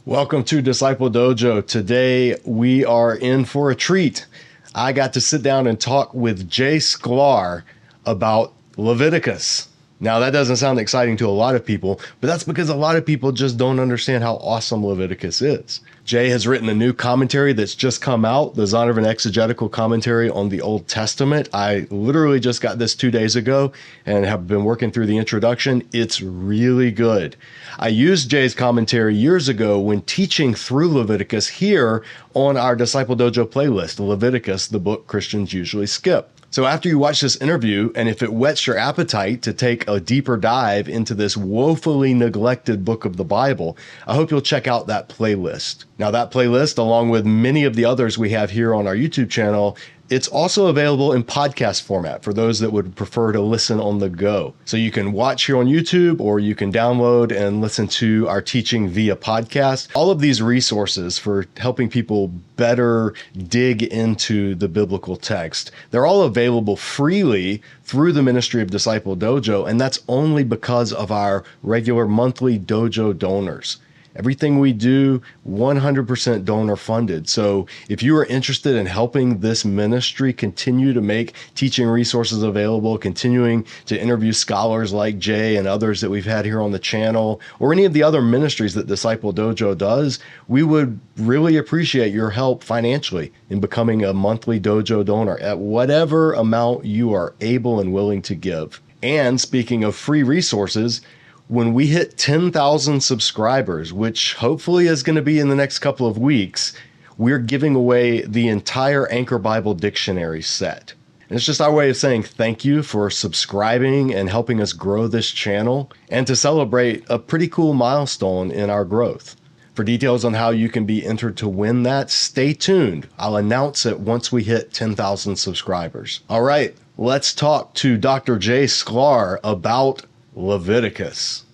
Welcome to Disciple Dojo. Today we are in for a treat. I got to sit down and talk with Jay Sklar about Leviticus. Now that doesn't sound exciting to a lot of people, but that's because a lot of people just don't understand how awesome Leviticus is. Jay has written a new commentary that's just come out, the Zondervan Exegetical Commentary on the Old Testament. I literally just got this 2 days ago and have been working through the introduction. It's really good. I used Jay's commentary years ago when teaching through Leviticus here on our Disciple Dojo playlist, Leviticus, the book Christians usually skip. So after you watch this interview, and if it whets your appetite to take a deeper dive into this woefully neglected book of the Bible, I hope you'll check out that playlist. Now that playlist, along with many of the others we have here on our YouTube channel, it's also available in podcast format for those that would prefer to listen on the go. So you can watch here on YouTube, or you can download and listen to our teaching via podcast. All of these resources for helping people better dig into the biblical text, they're all available freely through the ministry of Disciple Dojo, and that's only because of our regular monthly dojo donors. Everything we do, 100% donor funded. So if you are interested in helping this ministry continue to make teaching resources available, continuing to interview scholars like Jay and others that we've had here on the channel, or any of the other ministries that Disciple Dojo does, we would really appreciate your help financially in becoming a monthly dojo donor at whatever amount you are able and willing to give. And speaking of free resources, when we hit 10,000 subscribers, which hopefully is going to be in the next couple of weeks, we're giving away the entire Anchor Bible Dictionary set. And it's just our way of saying thank you for subscribing and helping us grow this channel, and to celebrate a pretty cool milestone in our growth. For details on how you can be entered to win that, stay tuned. I'll announce it once we hit 10,000 subscribers. All right, let's talk to Dr. Jay Sklar about Leviticus.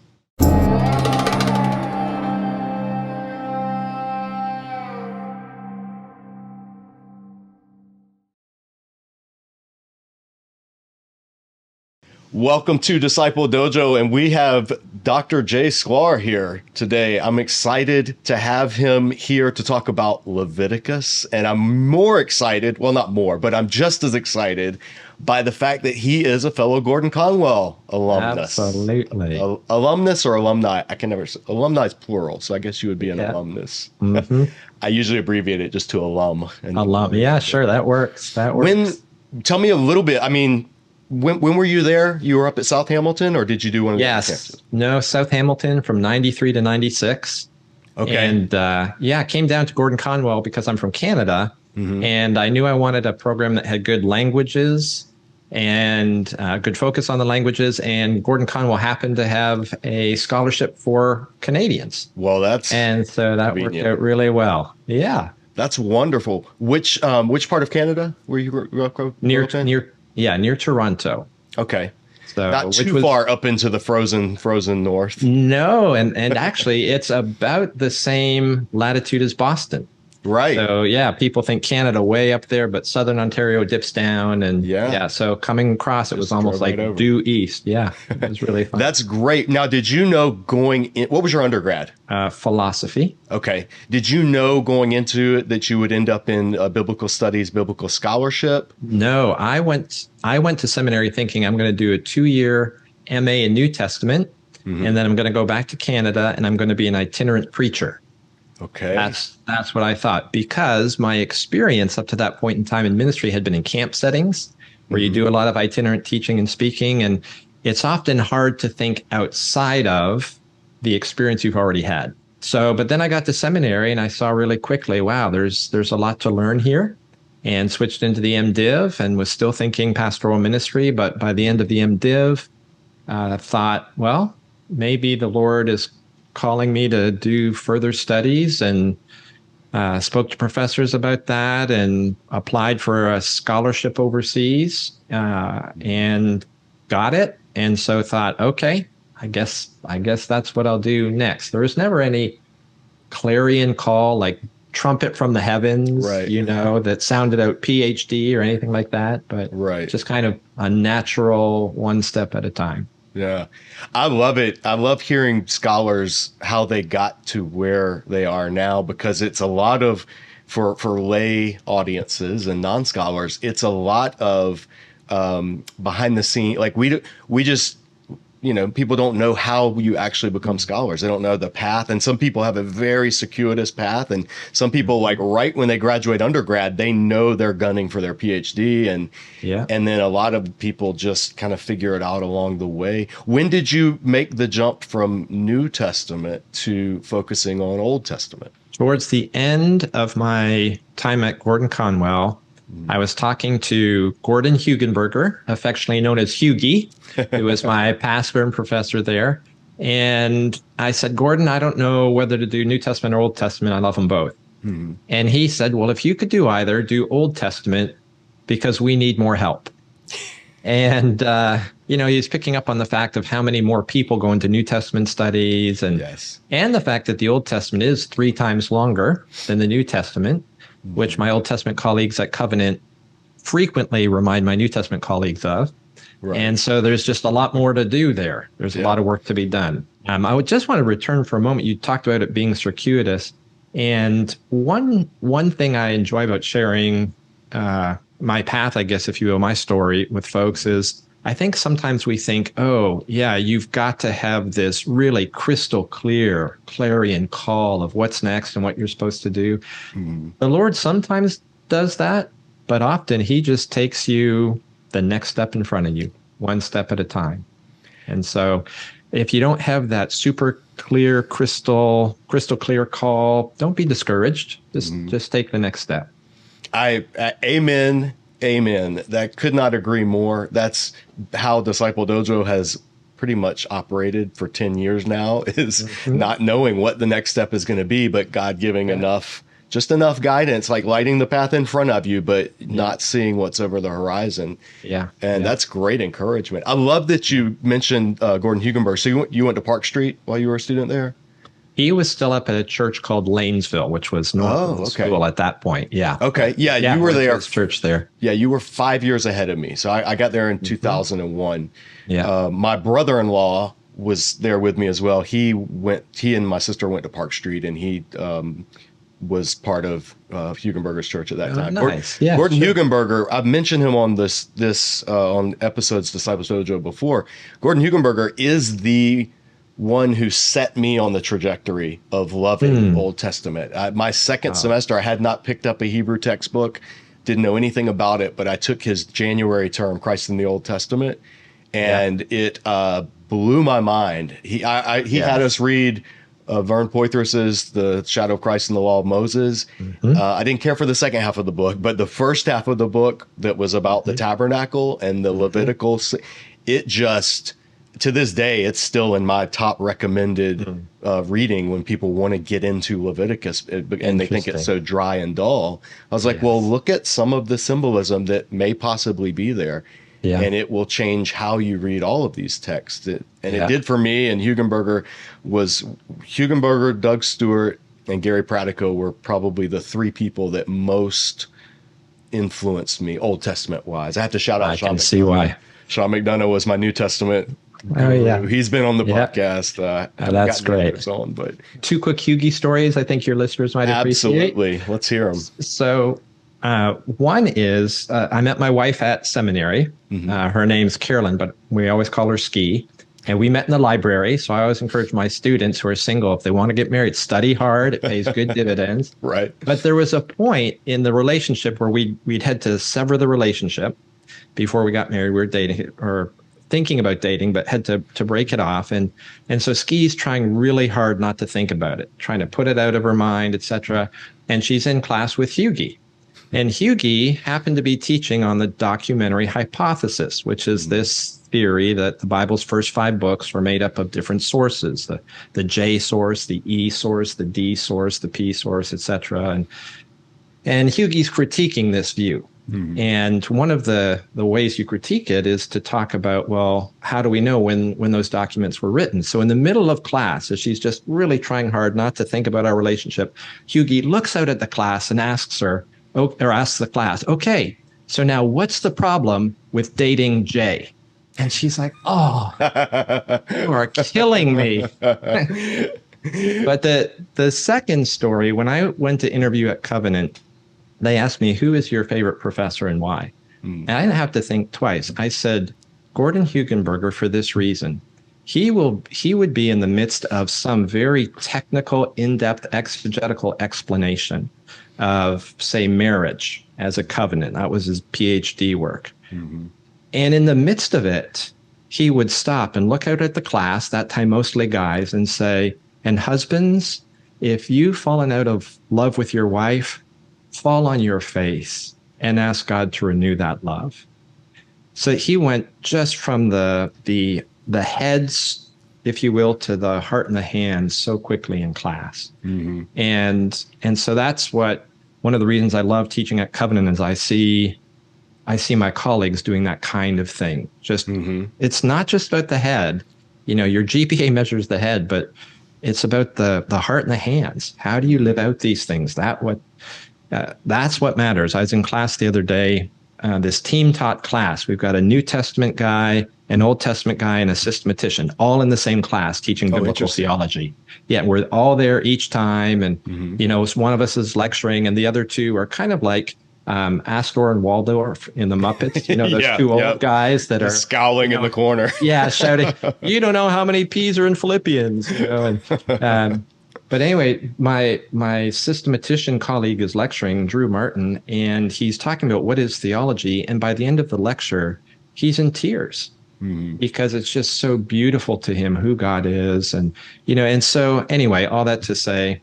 Welcome to Disciple Dojo, and we have Dr. Jay Sklar here today. I'm excited to have him here to talk about Leviticus, and I'm more excited, well, not more, but I'm just as excited by the fact that he is a fellow Gordon-Conwell alumnus. Absolutely. Alumnus or alumni? I can never say. Alumni is plural, so I guess you would be an alumnus. Mm-hmm. I usually abbreviate it just to alum. Alum. Yeah, sure. That works. Tell me a little bit. I mean, when were you there? You were up at South Hamilton, or did you do one of the campuses? No, South Hamilton from 93 to 96. Okay. And came down to Gordon-Conwell because I'm from Canada. Mm-hmm. And I knew I wanted a program that had good languages and good focus on the languages. And Gordon-Conwell happened to have a scholarship for Canadians. Well, and so that worked out really well. Yeah. That's wonderful. Which part of Canada were you grew up? Near Toronto. Okay. So not too far up into the frozen north. No, and actually it's about the same latitude as Boston. Right. So yeah, people think Canada way up there, but Southern Ontario dips down, and so coming across, it was almost like due east. Yeah, it was really fun. That's great. Now, did you know going in, what was your undergrad? Philosophy. Okay. Did you know going into it that you would end up in biblical studies, biblical scholarship? No, I went to seminary thinking I'm going to do a 2-year MA in New Testament, and then I'm going to go back to Canada and I'm going to be an itinerant preacher. Okay. That's what I thought, because my experience up to that point in time in ministry had been in camp settings where you do a lot of itinerant teaching and speaking, and it's often hard to think outside of the experience you've already had. So, but then I got to seminary and I saw really quickly, wow, there's a lot to learn here, and switched into the MDiv and was still thinking pastoral ministry. But by the end of the MDiv, I thought, well, maybe the Lord is calling me to do further studies, and spoke to professors about that and applied for a scholarship overseas and got it. And so thought, okay, I guess that's what I'll do next. There was never any clarion call, like trumpet from the heavens, right, that sounded out PhD or anything like that, but just kind of a natural one step at a time. Yeah. I love it. I love hearing scholars how they got to where they are now, because it's a lot of, for lay audiences and non-scholars, it's a lot of behind the scene. Like we just, people don't know how you actually become scholars. They don't know the path. And some people have a very circuitous path. And some people, like right when they graduate undergrad, they know they're gunning for their PhD. And then a lot of people just kind of figure it out along the way. When did you make the jump from New Testament to focusing on Old Testament? Towards the end of my time at Gordon-Conwell, I was talking to Gordon Hugenberger, affectionately known as Hugi, who was my pastor and professor there. And I said, Gordon, I don't know whether to do New Testament or Old Testament. I love them both. Mm-hmm. And he said, well, if you could do either, do Old Testament, because we need more help. And, he's picking up on the fact of how many more people go into New Testament studies and the fact that the Old Testament is 3 times longer than the New Testament, which my Old Testament colleagues at Covenant frequently remind my New Testament colleagues of. Right. And so there's just a lot more to do there. There's a lot of work to be done. I would just want to return for a moment. You talked about it being circuitous. And one thing I enjoy about sharing my path, I guess, if you will, my story with folks is I think sometimes we think, oh, yeah, you've got to have this really crystal clear clarion call of what's next and what you're supposed to do. Mm-hmm. The Lord sometimes does that, but often he just takes you the next step in front of you, one step at a time. And so if you don't have that super clear, crystal clear call, don't be discouraged. Just take the next step. Amen. That could not agree more. That's how Disciple Dojo has pretty much operated for 10 years now, is not knowing what the next step is going to be, but God giving enough guidance, like lighting the path in front of you, but not seeing what's over the horizon. And that's great encouragement. I love that you mentioned Gordon Hugenberg. So you went to Park Street while you were a student there? He was still up at a church called Lanesville, which was North School at that point. Yeah. Okay. Yeah. You were there. Church there. Yeah. You were 5 years ahead of me. So I got there in 2001. Yeah. My brother-in-law was there with me as well. He and my sister went to Park Street, and he was part of Hugenberger's church at that time. Nice. Gordon Hugenberger, I've mentioned him on this on episodes Disciples Dojo before. Gordon Hugenberger is the one who set me on the trajectory of loving Old Testament. My second semester, I had not picked up a Hebrew textbook, didn't know anything about it, but I took his January term, Christ in the Old Testament, and it blew my mind. He had us read Vern Poythress's The Shadow of Christ and the Law of Moses. I didn't care for the second half of the book, but the first half of the book that was about the tabernacle and the Levitical, it just... to this day, it's still in my top recommended reading when people want to get into Leviticus and they think it's so dry and dull. I was like, well, look at some of the symbolism that may possibly be there, and it will change how you read all of these texts. It did for me. And Hugenberger, Doug Stewart, and Gary Pratico were probably the 3 people that most influenced me Old Testament wise. I have to shout out I Sean can McDonough. see why. Sean McDonough was my New Testament. He's been on the podcast. That's great. But 2 quick Hugi stories I think your listeners might appreciate. Absolutely. Let's hear them. So one is I met my wife at seminary. Her name's Carolyn, but we always call her Ski. And we met in the library. So I always encourage my students who are single, if they want to get married, study hard. It pays good dividends. Right. But there was a point in the relationship where we'd had to sever the relationship before we got married. We were dating or thinking about dating, but had to break it off. And so Ski's trying really hard not to think about it, trying to put it out of her mind, etc. And she's in class with Hugi. And Hugi happened to be teaching on the documentary hypothesis, which is this theory that the Bible's first 5 books were made up of different sources, the J source, the E source, the D source, the P source, etc. And Hugi's critiquing this view. And one of the ways you critique it is to talk about, well, how do we know when those documents were written? So in the middle of class, as she's just really trying hard not to think about our relationship, Hugi looks out at the class and asks the class, okay, so now what's the problem with dating Jay? And she's like, oh, you are killing me. But the second story, when I went to interview at Covenant, they asked me, who is your favorite professor and why? And I didn't have to think twice. I said, Gordon Hugenberger, for this reason. He would be in the midst of some very technical, in-depth exegetical explanation of, say, marriage as a covenant. That was his PhD work. Mm-hmm. And in the midst of it, he would stop and look out at the class, that time mostly guys, and say, and husbands, if you've fallen out of love with your wife, fall on your face and ask God to renew that love. So he went just from the heads, if you will, to the heart and the hands so quickly in class. Mm-hmm. And so that's one of the reasons I love teaching at Covenant is I see my colleagues doing that kind of thing. Just It's not just about the head. Your GPA measures the head, but it's about the heart and the hands. How do you live out these things? That's what matters. I was in class the other day, this team taught class. We've got a New Testament guy, an Old Testament guy, and a systematician, all in the same class teaching biblical theology. Yeah, we're all there each time. And, one of us is lecturing and the other two are kind of like Astor and Waldorf in the Muppets, those two old guys that are scowling in the corner. Yeah, shouting, you don't know how many P's are in Philippians. But anyway, my systematician colleague is lecturing, Drew Martin, and he's talking about what is theology. And by the end of the lecture, he's in tears because it's just so beautiful to him who God is. And so anyway, all that to say,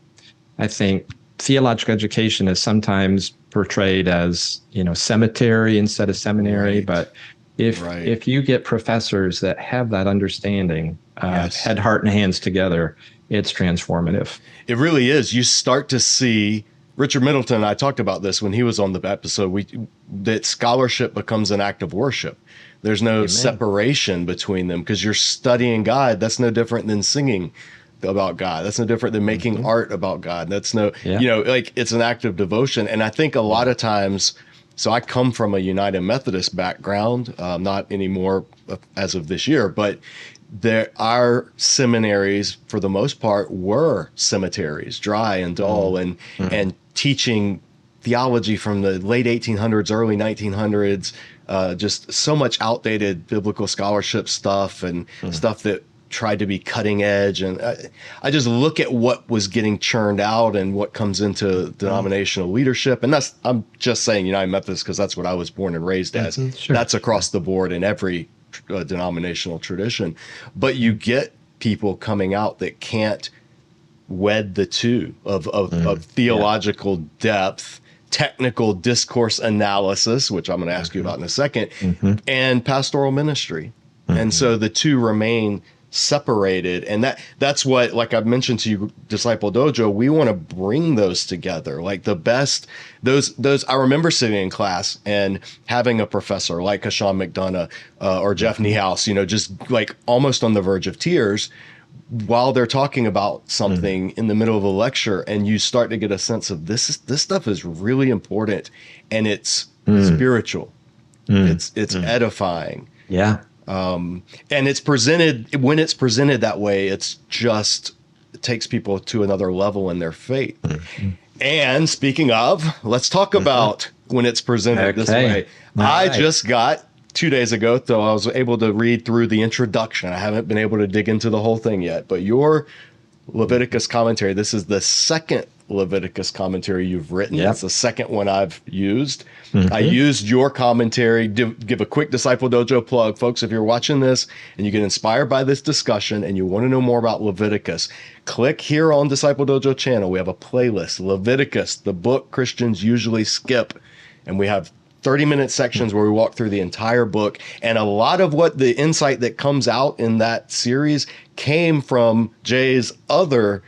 I think theological education is sometimes portrayed as, cemetery instead of seminary. Right. But if you get professors that have that understanding, head, heart, and hands together, it's transformative. It really is. You start to see, Richard Middleton and I talked about this when he was on the episode, that scholarship becomes an act of worship. There's no separation between them because you're studying God. That's no different than singing about God. That's no different than making art about God. That's it's an act of devotion. And I think a lot of times, so I come from a United Methodist background, not anymore as of this year, but our seminaries for the most part were cemeteries, dry and dull, and teaching theology from the late 1800s, early 1900s, just so much outdated biblical scholarship stuff and stuff that tried to be cutting edge. And I just look at what was getting churned out and what comes into denominational leadership. And I'm just saying United Methodist because that's what I was born and raised as. Sure. That's across the board in every denominational tradition. But you get people coming out that can't wed the two of theological depth, technical discourse analysis, which I'm going to ask you about in a second, and pastoral ministry. And so the two remain separated. And that's what, like I've mentioned to you, Disciple Dojo, we want to bring those together. Like the best, those I remember sitting in class and having a professor like Hashan McDonough or Jeff Niehaus, just like almost on the verge of tears while they're talking about something in the middle of a lecture, and you start to get a sense of this stuff is really important and it's spiritual. It's edifying. Yeah. And it's presented, when it's presented that way, it takes people to another level in their faith. And speaking of, let's talk about when it's presented this way. I just got 2 days ago, so I was able to read through the introduction. I haven't been able to dig into the whole thing yet, but your Leviticus commentary, this is the second Leviticus commentary you've written. Yep. It's the second one I've used. I used your commentary. Give a quick Disciple Dojo plug, folks. If you're watching this and you get inspired by this discussion and you want to know more about Leviticus, click here on Disciple Dojo channel. We have a playlist, Leviticus, the book Christians usually skip. And we have 30-minute sections where we walk through the entire book. And a lot of what the insight that comes out in that series came from Jay's other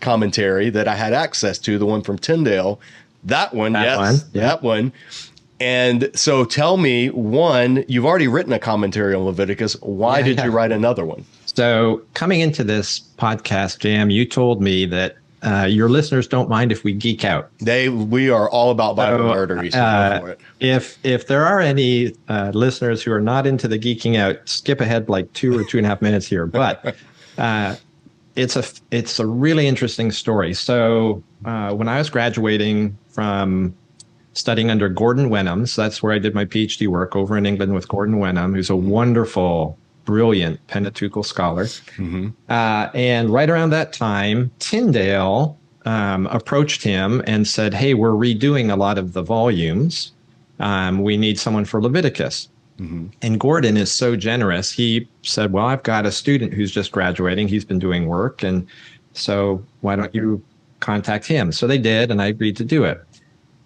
commentary that I had access to, the one from Tindale. That one. And so tell me, one, you've already written a commentary on Leviticus. Why did you write another one? So coming into this podcast, Jam, you told me that your listeners don't mind if we geek out. We are all about Bible nerdery, so go for it. If there are any listeners who are not into the geeking out, skip ahead like 2 or 2.5 minutes here. But it's a really interesting story. So when I was graduating from studying under Gordon Wenham, so that's where I did my PhD work over in England with Gordon Wenham, who's a wonderful, brilliant Pentateuchal scholar. Mm-hmm. And right around that time, Tindale approached him and said, hey, we're redoing a lot of the volumes. We need someone for Leviticus. Mm-hmm. And Gordon is so generous. He said, well, I've got a student who's just graduating. He's been doing work. And so why don't you contact him? So they did, and I agreed to do it.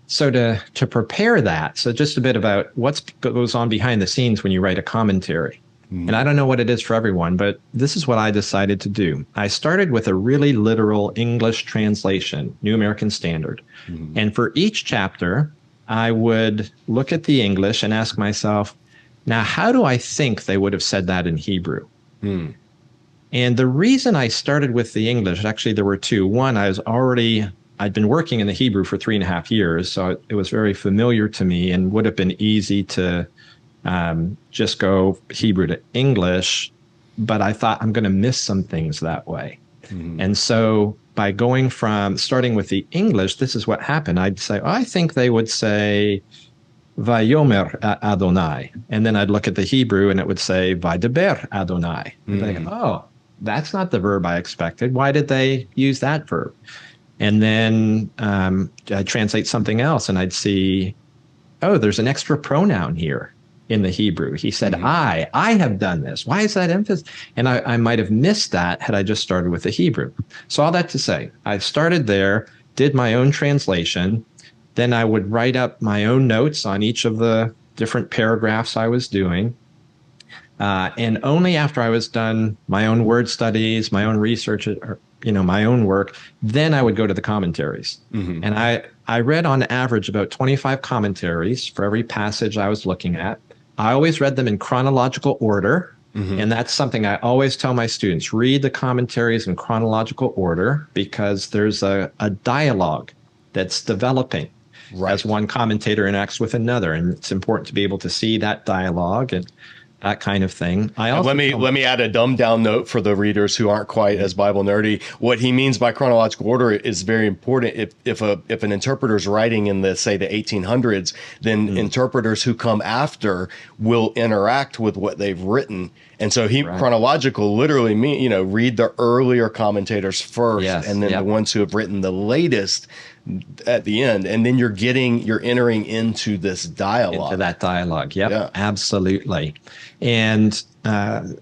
So to prepare that, so just a bit about what goes on behind the scenes when you write a commentary. Mm-hmm. And I don't know what it is for everyone, but this is what I decided to do. I started with a really literal English translation, New American Standard. Mm-hmm. And for each chapter, I would look at the English and ask myself, now, how do I think they would have said that in Hebrew? Mm. And the reason I started with the English, actually, there were two. One, I'd been working in the Hebrew for 3.5 years, so it was very familiar to me and would have been easy to just go Hebrew to English. But I thought I'm going to miss some things that way. Mm-hmm. And so by starting with the English, this is what happened. I'd say, I think they would say, Vayomer Adonai. And then I'd look at the Hebrew and it would say, Vaydaber Adonai. Mm-hmm. Like, oh, that's not the verb I expected. Why did they use that verb? And then I'd translate something else and I'd see, oh, there's an extra pronoun here in the Hebrew. He said, mm-hmm. I have done this. Why is that emphasis? And I might have missed that had I just started with the Hebrew. So all that to say, I started there, did my own translation. Then I would write up my own notes on each of the different paragraphs I was doing. And only after I was done my own word studies, my own research, or my own work, then I would go to the commentaries. Mm-hmm. And I read on average about 25 commentaries for every passage I was looking at. I always read them in chronological order. Mm-hmm. And that's something I always tell my students, read the commentaries in chronological order because there's a dialogue that's developing. Right. As one commentator interacts with another. And it's important to be able to see that dialogue and that kind of thing. Let me add a dumbed down note for the readers who aren't quite as Bible nerdy. What he means by chronological order is very important. If an interpreter is writing in the 1800s, then interpreters who come after will interact with what they've written. And so chronological literally mean, read the earlier commentators first, and then the ones who have written the latest at the end, and then you're entering into this dialogue. Into that dialogue. Yep, yeah, absolutely. And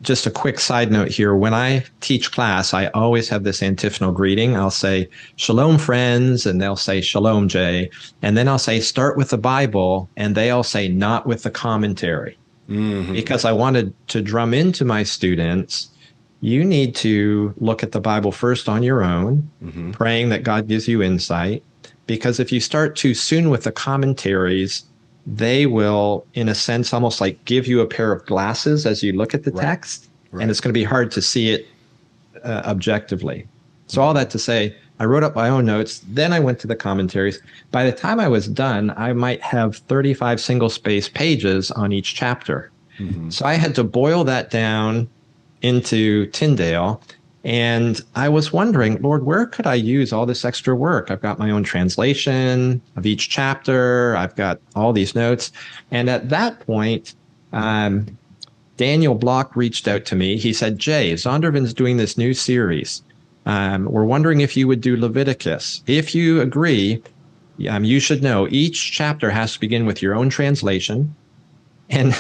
just a quick side note here. When I teach class, I always have this antiphonal greeting. I'll say, Shalom, friends, and they'll say, Shalom, Jay. And then I'll say, start with the Bible, and they all say, not with the commentary. Mm-hmm. Because I wanted to drum into my students, you need to look at the Bible first on your own, mm-hmm. praying that God gives you insight. Because if you start too soon with the commentaries, they will, in a sense, almost like give you a pair of glasses as you look at the text, and it's going to be hard to see it objectively. So all that to say, I wrote up my own notes, then I went to the commentaries. By the time I was done, I might have 35 single-space pages on each chapter. Mm-hmm. So I had to boil that down into Tindale. And I was wondering, Lord, where could I use all this extra work? I've got my own translation of each chapter. I've got all these notes. And at that point, Daniel Block reached out to me. He said, Jay, Zondervan's doing this new series. We're wondering if you would do Leviticus. If you agree, you should know each chapter has to begin with your own translation. And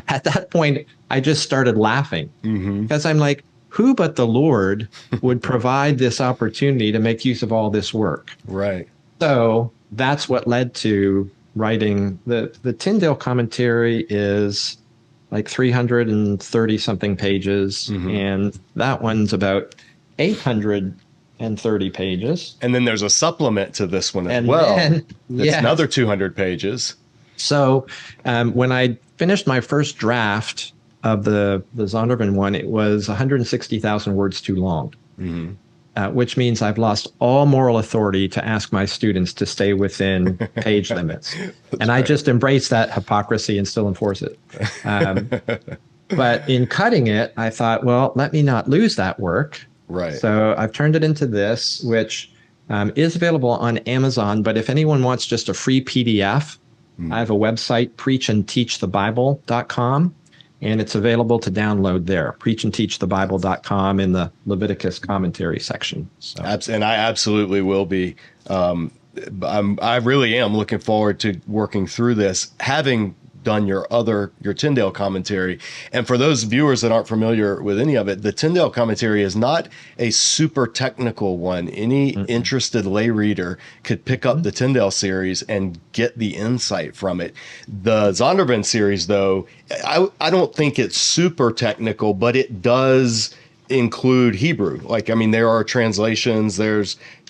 at that point, I just started laughing because I'm like, who but the Lord would provide this opportunity to make use of all this work? Right. So that's what led to writing the Tindale commentary is like 330 something pages. Mm-hmm. And that one's about 830 pages. And then there's a supplement to this one as well. It's another 200 pages. So when I finished my first draft of the Zondervan one, it was 160,000 words too long. Mm-hmm. which means I've lost all moral authority to ask my students to stay within page limits. And I just embrace that hypocrisy and still enforce it. But in cutting it, I thought, well, let me not lose that work. Right. So I've turned it into this, which is available on Amazon. But if anyone wants just a free PDF, I have a website, preachandteachthebible.com, and it's available to download there, preachandteachthebible.com in the Leviticus commentary section. So. And I absolutely will be. I really am looking forward to working through this, having done your Tindale commentary. And for those viewers that aren't familiar with any of it, the Tindale commentary is not a super technical one. Any interested lay reader could pick up the Tindale series and get the insight from it. The Zondervan series, though, I don't think it's super technical, but it does include Hebrew. There are translations.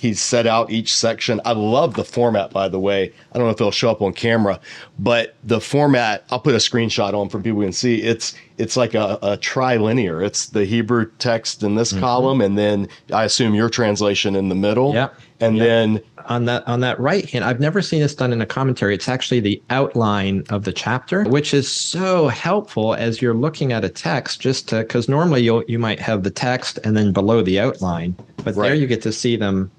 He's set out each section. I love the format, by the way. I don't know if it'll show up on camera, but the format, I'll put a screenshot on for people who can see. It's like a trilinear. It's the Hebrew text in this column, and then I assume your translation in the middle. Yeah. And then on that right hand, I've never seen this done in a commentary. It's actually the outline of the chapter, which is so helpful as you're looking at a text, because normally you might have the text and then below the outline, but there you get to see them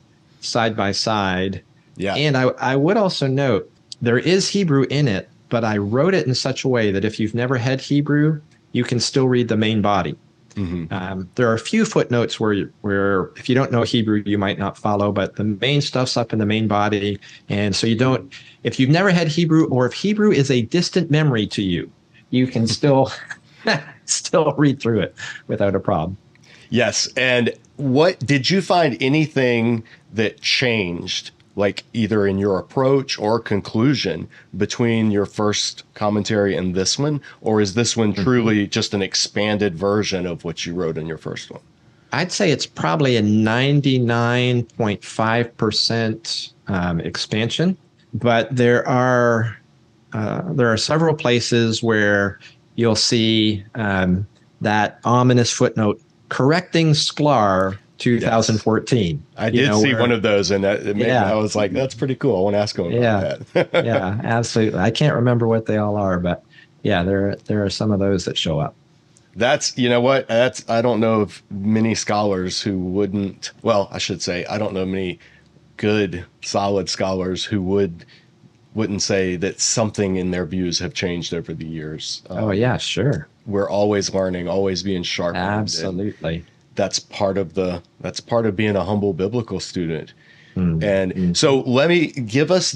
side by side. Yeah. And I would also note there is Hebrew in it, but I wrote it in such a way that if you've never had Hebrew, you can still read the main body. There are a few footnotes where if you don't know Hebrew, you might not follow, but the main stuff's up in the main body. And so if you've never had Hebrew, or if Hebrew is a distant memory to you, you can still read through it without a problem. Yes. And did you find anything that changed, like either in your approach or conclusion, between your first commentary and this one? Or is this one truly just an expanded version of what you wrote in your first one? I'd say it's probably a 99.5% expansion, but there are several places where you'll see that ominous footnote, correcting Sklar 2014. I did see one of those, and I was like, that's pretty cool. I want to ask him about that. Yeah, absolutely. I can't remember what they all are, but yeah, there are some of those that show up. I don't know of many scholars who wouldn't, well, I should say, I don't know many good, solid scholars who wouldn't say that something in their views have changed over the years. Oh yeah, sure. We're always learning, always being sharpened. Absolutely. That's part of being a humble biblical student. And so let me give us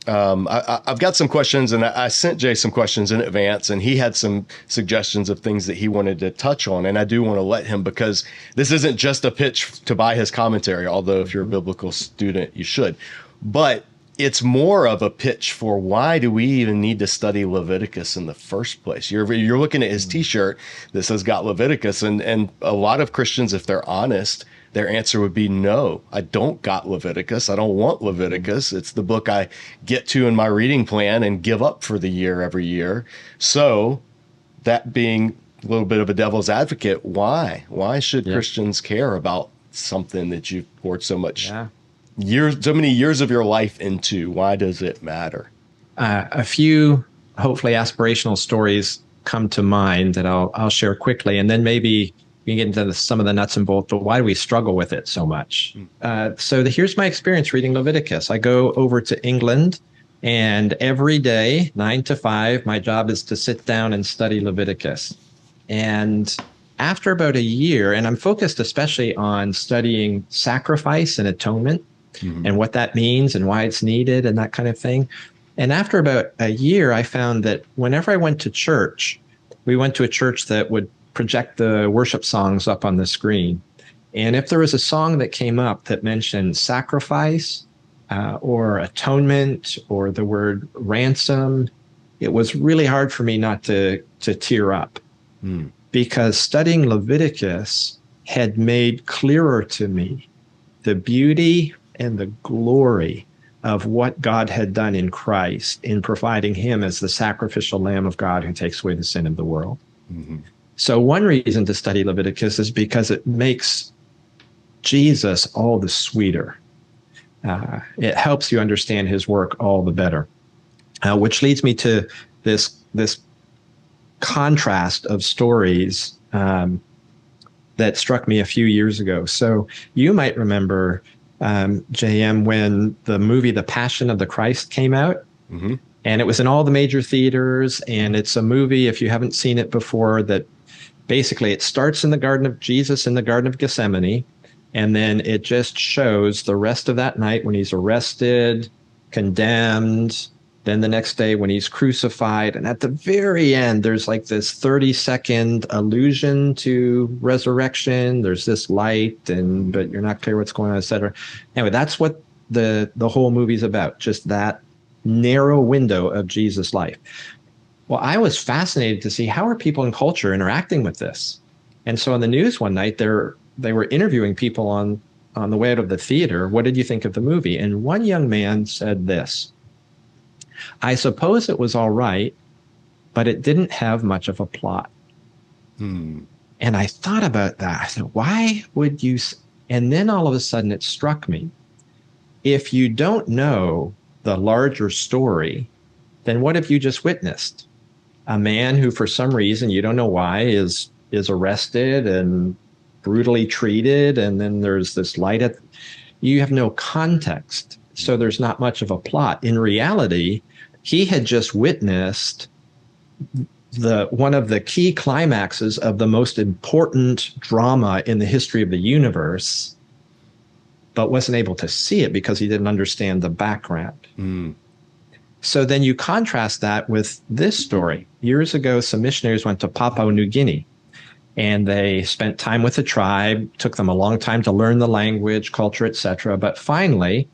I've got some questions, and I sent Jay some questions in advance, and he had some suggestions of things that he wanted to touch on. And I do want to let him, because this isn't just a pitch to buy his commentary, although if you're a biblical student, you should. But it's more of a pitch for why do we even need to study Leviticus in the first place? You're looking at his T-shirt that says "Got Leviticus," and a lot of Christians, if they're honest, their answer would be no. I don't got Leviticus. I don't want Leviticus. It's the book I get to in my reading plan and give up for the year every year. So, that being a little bit of a devil's advocate, why should Christians care about something that you've poured so many years of your life into? Why does it matter? A few hopefully aspirational stories come to mind that I'll share quickly, and then maybe we can get into some of the nuts and bolts. But why do we struggle with it so much? Here's my experience reading Leviticus. I go over to England, and every day, 9 to 5, my job is to sit down and study Leviticus. And after about a year, and I'm focused especially on studying sacrifice and atonement, and what that means and why it's needed and that kind of thing. And after about a year, I found that whenever I went to church, we went to a church that would project the worship songs up on the screen. And if there was a song that came up that mentioned sacrifice or atonement or the word ransom, it was really hard for me not to tear up, because studying Leviticus had made clearer to me the beauty and the glory of what God had done in Christ in providing him as the sacrificial Lamb of God who takes away the sin of the world. So one reason to study Leviticus is because it makes Jesus all the sweeter. It helps you understand his work all the better. Which leads me to this contrast of stories that struck me a few years ago. So you might remember, JM, when the movie The Passion of the Christ came out, Mm-hmm. and it was in all the major theaters. And it's a movie, if you haven't seen it before, that basically it starts in the Garden of Jesus in the Garden of Gethsemane, and then it just shows the rest of that night when he's arrested, condemned, then the next day when he's crucified. And at the very end, there's like this 30-second allusion to resurrection. There's this light, but you're not clear what's going on, etc. Anyway, that's what the whole movie's about, just that narrow window of Jesus' life. Well, I was fascinated to see how are people in culture interacting with this. And so on the news one night, they were interviewing people on the way out of the theater. What did you think of the movie? And one young man said this: I suppose it was all right, but it didn't have much of a plot. And I thought about that. I said, why would you? And then all of a sudden it struck me. If you don't know the larger story, then what have you just witnessed? A man who, for some reason, you don't know why, is arrested and brutally treated. And then there's this light at, you have no context. So there's not much of a plot. In reality, he had just witnessed one of the key climaxes of the most important drama in the history of the universe, but wasn't able to see it because he didn't understand the background. So then you contrast that with this story. Years ago, some missionaries went to Papua New Guinea, and they spent time with the tribe. Took them a long time to learn the language, culture, etc. But finally,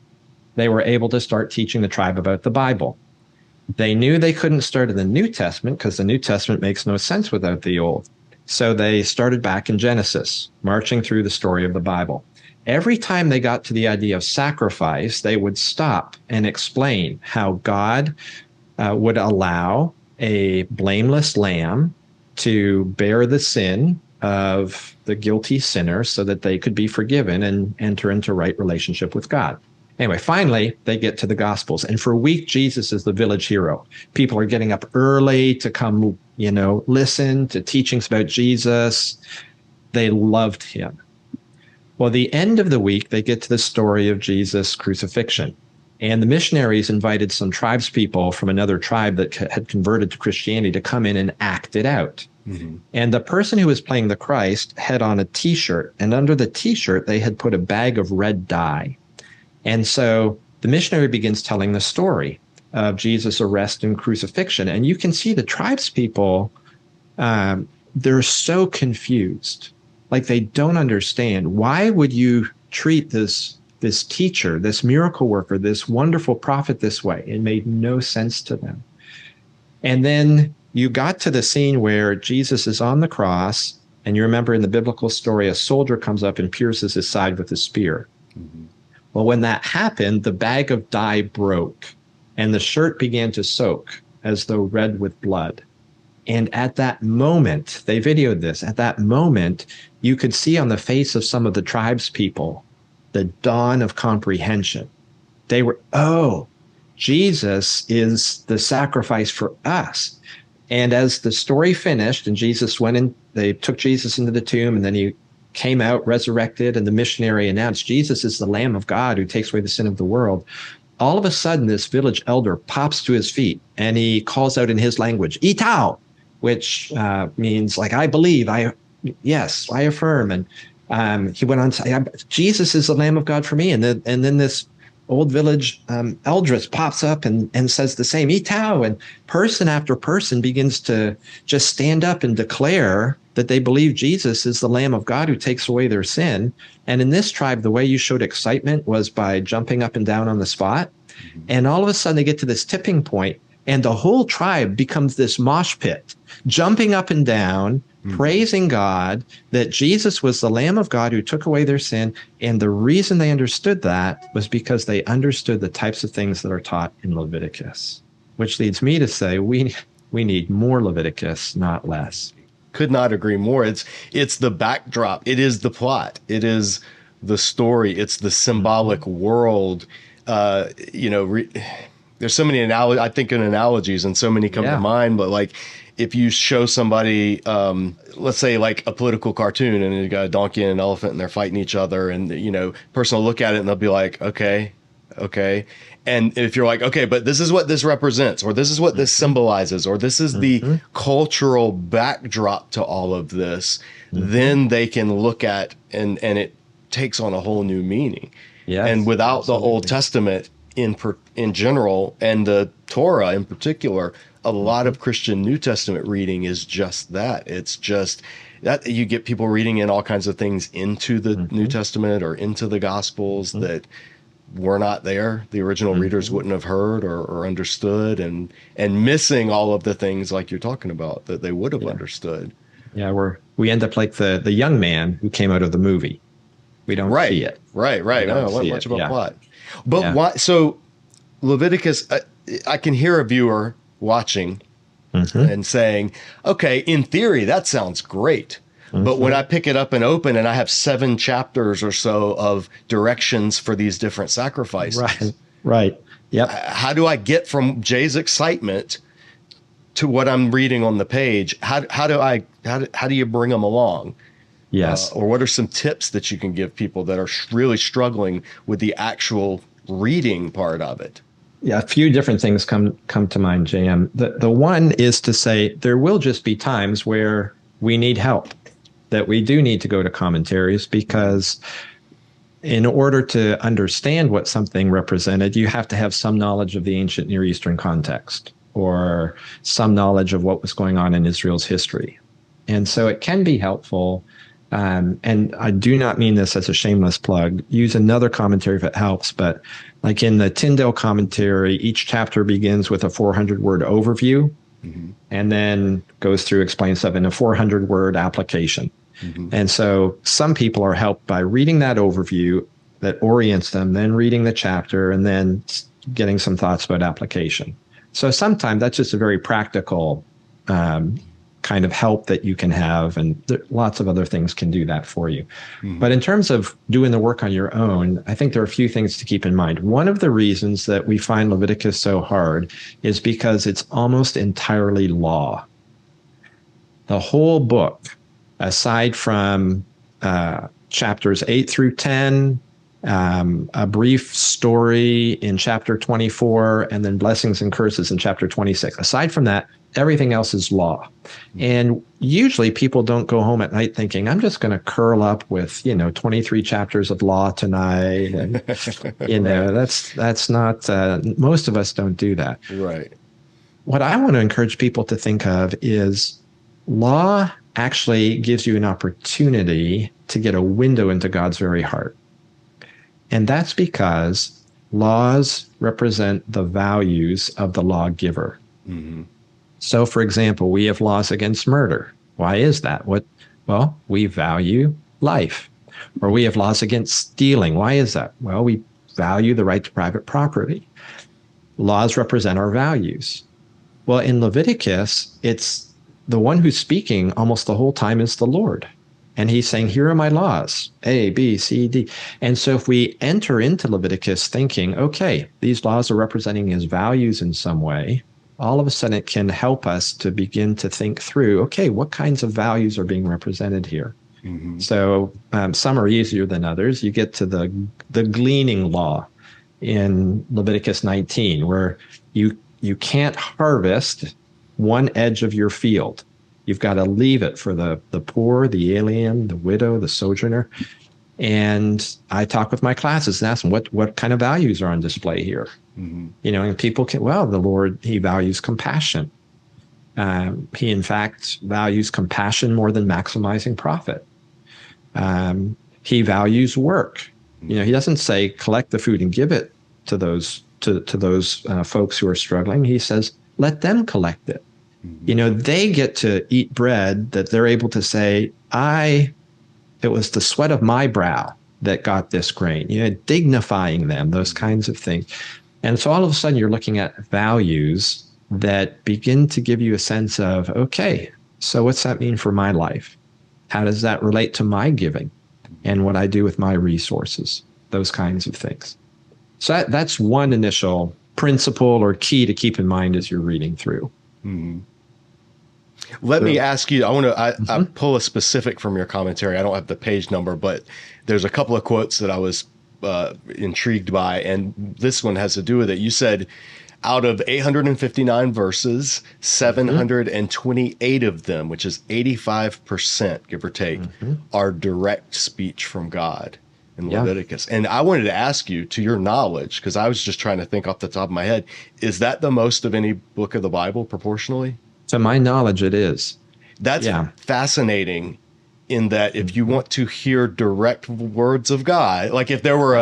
they were able to start teaching the tribe about the Bible. They knew they couldn't start in the New Testament because the New Testament makes no sense without the Old. So they started back in Genesis, marching through the story of the Bible. Every time they got to the idea of sacrifice, they would stop and explain how God would allow a blameless lamb to bear the sin of the guilty sinner so that they could be forgiven and enter into right relationship with God. Anyway, finally, they get to the Gospels. And for a week, Jesus is the village hero. People are getting up early to come, listen to teachings about Jesus. They loved him. Well, the end of the week, they get to the story of Jesus' crucifixion. And the missionaries invited some tribespeople from another tribe that had converted to Christianity to come in and act it out. And the person who was playing the Christ had on a T-shirt. And under the T-shirt, they had put a bag of red dye. And so the missionary begins telling the story of Jesus' arrest and crucifixion. And you can see the tribespeople, they're so confused. Like they don't understand. Why would you treat this teacher, this miracle worker, this wonderful prophet this way? It made no sense to them. And then you got to the scene where Jesus is on the cross. And you remember in the biblical story, a soldier comes up and pierces his side with a spear. Well, when that happened, the bag of dye broke and the shirt began to soak as though red with blood. And at that moment, they videoed this, at that moment, you could see on the face of some of the tribespeople the dawn of comprehension. They were, oh, Jesus is the sacrifice for us. And as the story finished and Jesus went in, they took Jesus into the tomb, and then he came out resurrected, and the missionary announced, Jesus is the Lamb of God who takes away the sin of the world. All of a sudden, this village elder pops to his feet and he calls out in his language, Itao, which means like, I believe, yes, I affirm. And he went on to say, Jesus is the Lamb of God for me. And then this old village eldress pops up and says the same, Itao. And person after person begins to just stand up and declare that they believe Jesus is the Lamb of God who takes away their sin. And in this tribe, the way you showed excitement was by jumping up and down on the spot. And all of a sudden they get to this tipping point, and the whole tribe becomes this mosh pit, jumping up and down, praising God that Jesus was the Lamb of God who took away their sin. And the reason they understood that was because they understood the types of things that are taught in Leviticus, which leads me to say we need more Leviticus, not less. Could not agree more. It's the backdrop. It is the plot. It is the story. It's the symbolic world. You know, there's so many I think in analogies, and so many come to mind. But like, if you show somebody, let's say like a political cartoon, and you got a donkey and an elephant, and they're fighting each other, and you know, person will look at it and they'll be like, okay. And if you're like, okay, but this is what this represents, or this is what this symbolizes, or this is the cultural backdrop to all of this, then they can look at and it takes on a whole new meaning. Yes, and without absolutely. The Old Testament in general, and the Torah in particular, a lot of Christian New Testament reading is just that. It's just that you get people reading in all kinds of things into the New Testament or into the Gospels that were not there. The original readers wouldn't have heard or understood, and missing all of the things like you're talking about that they would have understood. Yeah, we end up like the young man who came out of the movie. We don't see it. Right. Not much of a plot. But why? So Leviticus, I can hear a viewer watching and saying, okay, in theory, that sounds great. But when I pick it up and open and I have 7 chapters or so of directions for these different sacrifices. Right. Yep. How do I get from Jay's excitement to what I'm reading on the page? How do you bring them along? Yes. Or what are some tips that you can give people that are really struggling with the actual reading part of it? Yeah, a few different things come to mind, JM. The one is to say there will just be times where we need help, that we do need to go to commentaries, because in order to understand what something represented, you have to have some knowledge of the ancient Near Eastern context, or some knowledge of what was going on in Israel's history. And so it can be helpful. And I do not mean this as a shameless plug. Use another commentary if it helps. But like in the Tindale commentary, each chapter begins with a 400-word overview, and then goes through, explains stuff in a 400-word application. And so some people are helped by reading that overview that orients them, then reading the chapter, and then getting some thoughts about application. So sometimes that's just a very practical kind of help that you can have, and lots of other things can do that for you. But in terms of doing the work on your own, I think there are a few things to keep in mind. One of the reasons that we find Leviticus so hard is because it's almost entirely law. The whole book, aside from chapters 8 through 10, a brief story in chapter 24, and then blessings and curses in chapter 26. Aside from that, everything else is law. And usually people don't go home at night thinking, I'm just going to curl up with, 23 chapters of law tonight. And, that's not, most of us don't do that. Right. What I want to encourage people to think of is law actually gives you an opportunity to get a window into God's very heart. And that's because laws represent the values of the lawgiver. So, for example, we have laws against murder. Why is that? Well, we value life. Or we have laws against stealing. Why is that? Well, we value the right to private property. Laws represent our values. Well, in Leviticus, it's the one who's speaking almost the whole time is the Lord. And he's saying, here are my laws, A, B, C, D. And so if we enter into Leviticus thinking, okay, these laws are representing his values in some way, all of a sudden it can help us to begin to think through, okay, what kinds of values are being represented here? So some are easier than others. You get to the gleaning law in Leviticus 19, where you can't harvest one edge of your field. You've got to leave it for the poor, the alien, the widow, the sojourner. And I talk with my classes and ask them, what kind of values are on display here? And people the Lord, he values compassion. He, in fact, values compassion more than maximizing profit. He values work. He doesn't say collect the food and give it to those folks who are struggling. He says, let them collect it. They get to eat bread that they're able to say, it was the sweat of my brow that got this grain, dignifying them, those kinds of things. And so all of a sudden you're looking at values that begin to give you a sense of, okay, so what's that mean for my life? How does that relate to my giving? and what I do with my resources, those kinds of things. So that's one initial principle or key to keep in mind as you're reading through. Mm-hmm. Let me ask you, I pull a specific from your commentary. I don't have the page number, but there's a couple of quotes that I was intrigued by, and this one has to do with it. You said, out of 859 verses, 728 of them, which is 85%, give or take, are direct speech from God in Leviticus. And I wanted to ask you, to your knowledge, because I was just trying to think off the top of my head, is that the most of any book of the Bible proportionally? To my knowledge, it is. That's fascinating, in that if you want to hear direct words of God, like if there were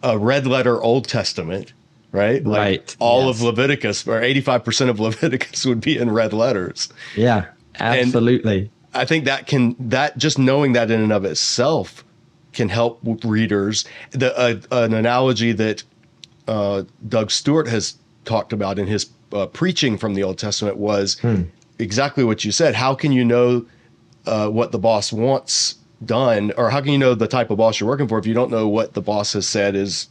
a red letter Old Testament, right? Like all of Leviticus, or 85% of Leviticus would be in red letters. Yeah, absolutely. And I think that just knowing that in and of itself can help readers. An analogy that Doug Stewart has talked about in his preaching from the Old Testament was exactly what you said. How can you know what the boss wants done, or how can you know the type of boss you're working for if you don't know what the boss has said is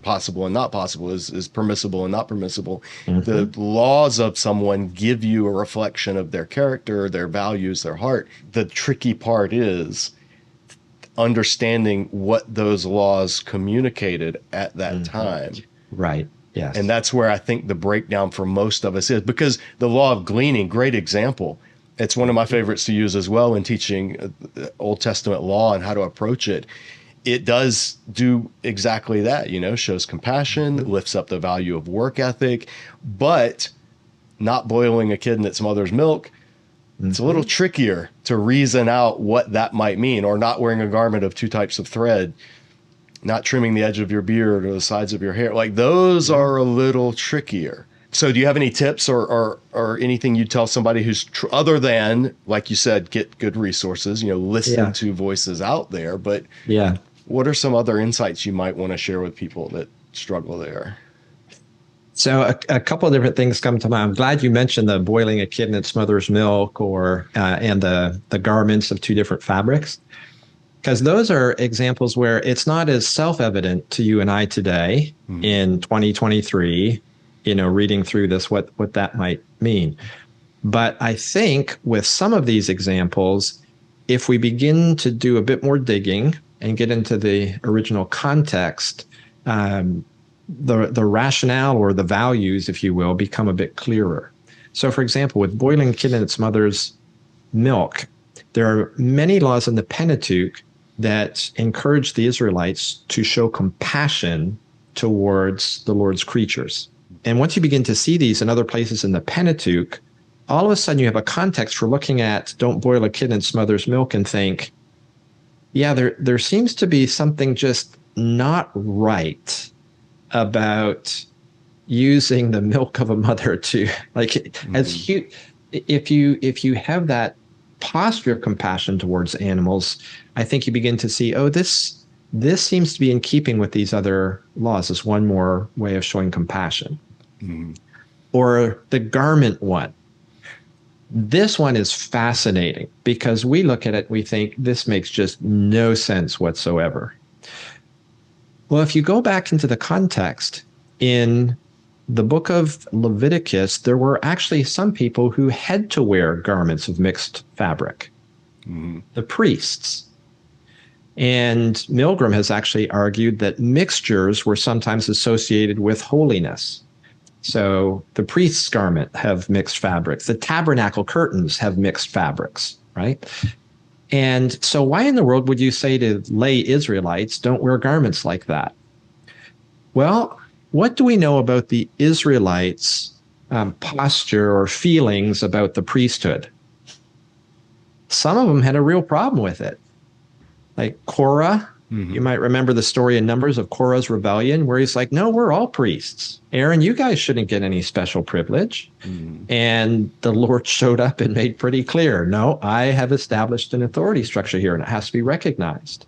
possible and not possible, is permissible and not permissible? The laws of someone give you a reflection of their character, their values, their heart. The tricky part is understanding what those laws communicated at that time. Right. Yes. And that's where I think the breakdown for most of us is, because the law of gleaning, great example. It's one of my favorites to use as well in teaching Old Testament law and how to approach it. It does do exactly that, shows compassion, lifts up the value of work ethic, but not boiling a kid in its mother's milk. It's a little trickier to reason out what that might mean, or not wearing a garment of two types of thread, not trimming the edge of your beard or the sides of your hair. Like, those are a little trickier. So do you have any tips or anything you'd tell somebody who's other than, like you said, get good resources, listen to voices out there, but what are some other insights you might want to share with people that struggle there? So a couple of different things come to mind. I'm glad you mentioned the boiling a kid in its mother's milk, and the garments of two different fabrics, because those are examples where it's not as self-evident to you and I today in 2023, reading through this, what that might mean. But I think with some of these examples, if we begin to do a bit more digging and get into the original context, the rationale, or the values, if you will, become a bit clearer. So, for example, with boiling a kid in its mother's milk, there are many laws in the Pentateuch that encourage the Israelites to show compassion towards the Lord's creatures. And once you begin to see these in other places in the Pentateuch, all of a sudden you have a context for looking at don't boil a kid in its mother's milk and think, yeah, there seems to be something just not right about using the milk of a mother to, like, as if you have that posture of compassion towards animals, I think you begin to see, this seems to be in keeping with these other laws. As one more way of showing compassion. Or the garment one. This one is fascinating because we look at it, we think this makes just no sense whatsoever. Well, if you go back into the context, in the book of Leviticus, there were actually some people who had to wear garments of mixed fabric, the priests. And Milgram has actually argued that mixtures were sometimes associated with holiness. So the priest's garment have mixed fabrics. The tabernacle curtains have mixed fabrics, right? And so why in the world would you say to lay Israelites, don't wear garments like that? Well, what do we know about the Israelites' posture or feelings about the priesthood? Some of them had a real problem with it. Like Korah, you might remember the story in Numbers of Korah's rebellion, where he's like, no, we're all priests. Aaron, you guys shouldn't get any special privilege. And the Lord showed up and made pretty clear, no, I have established an authority structure here and it has to be recognized.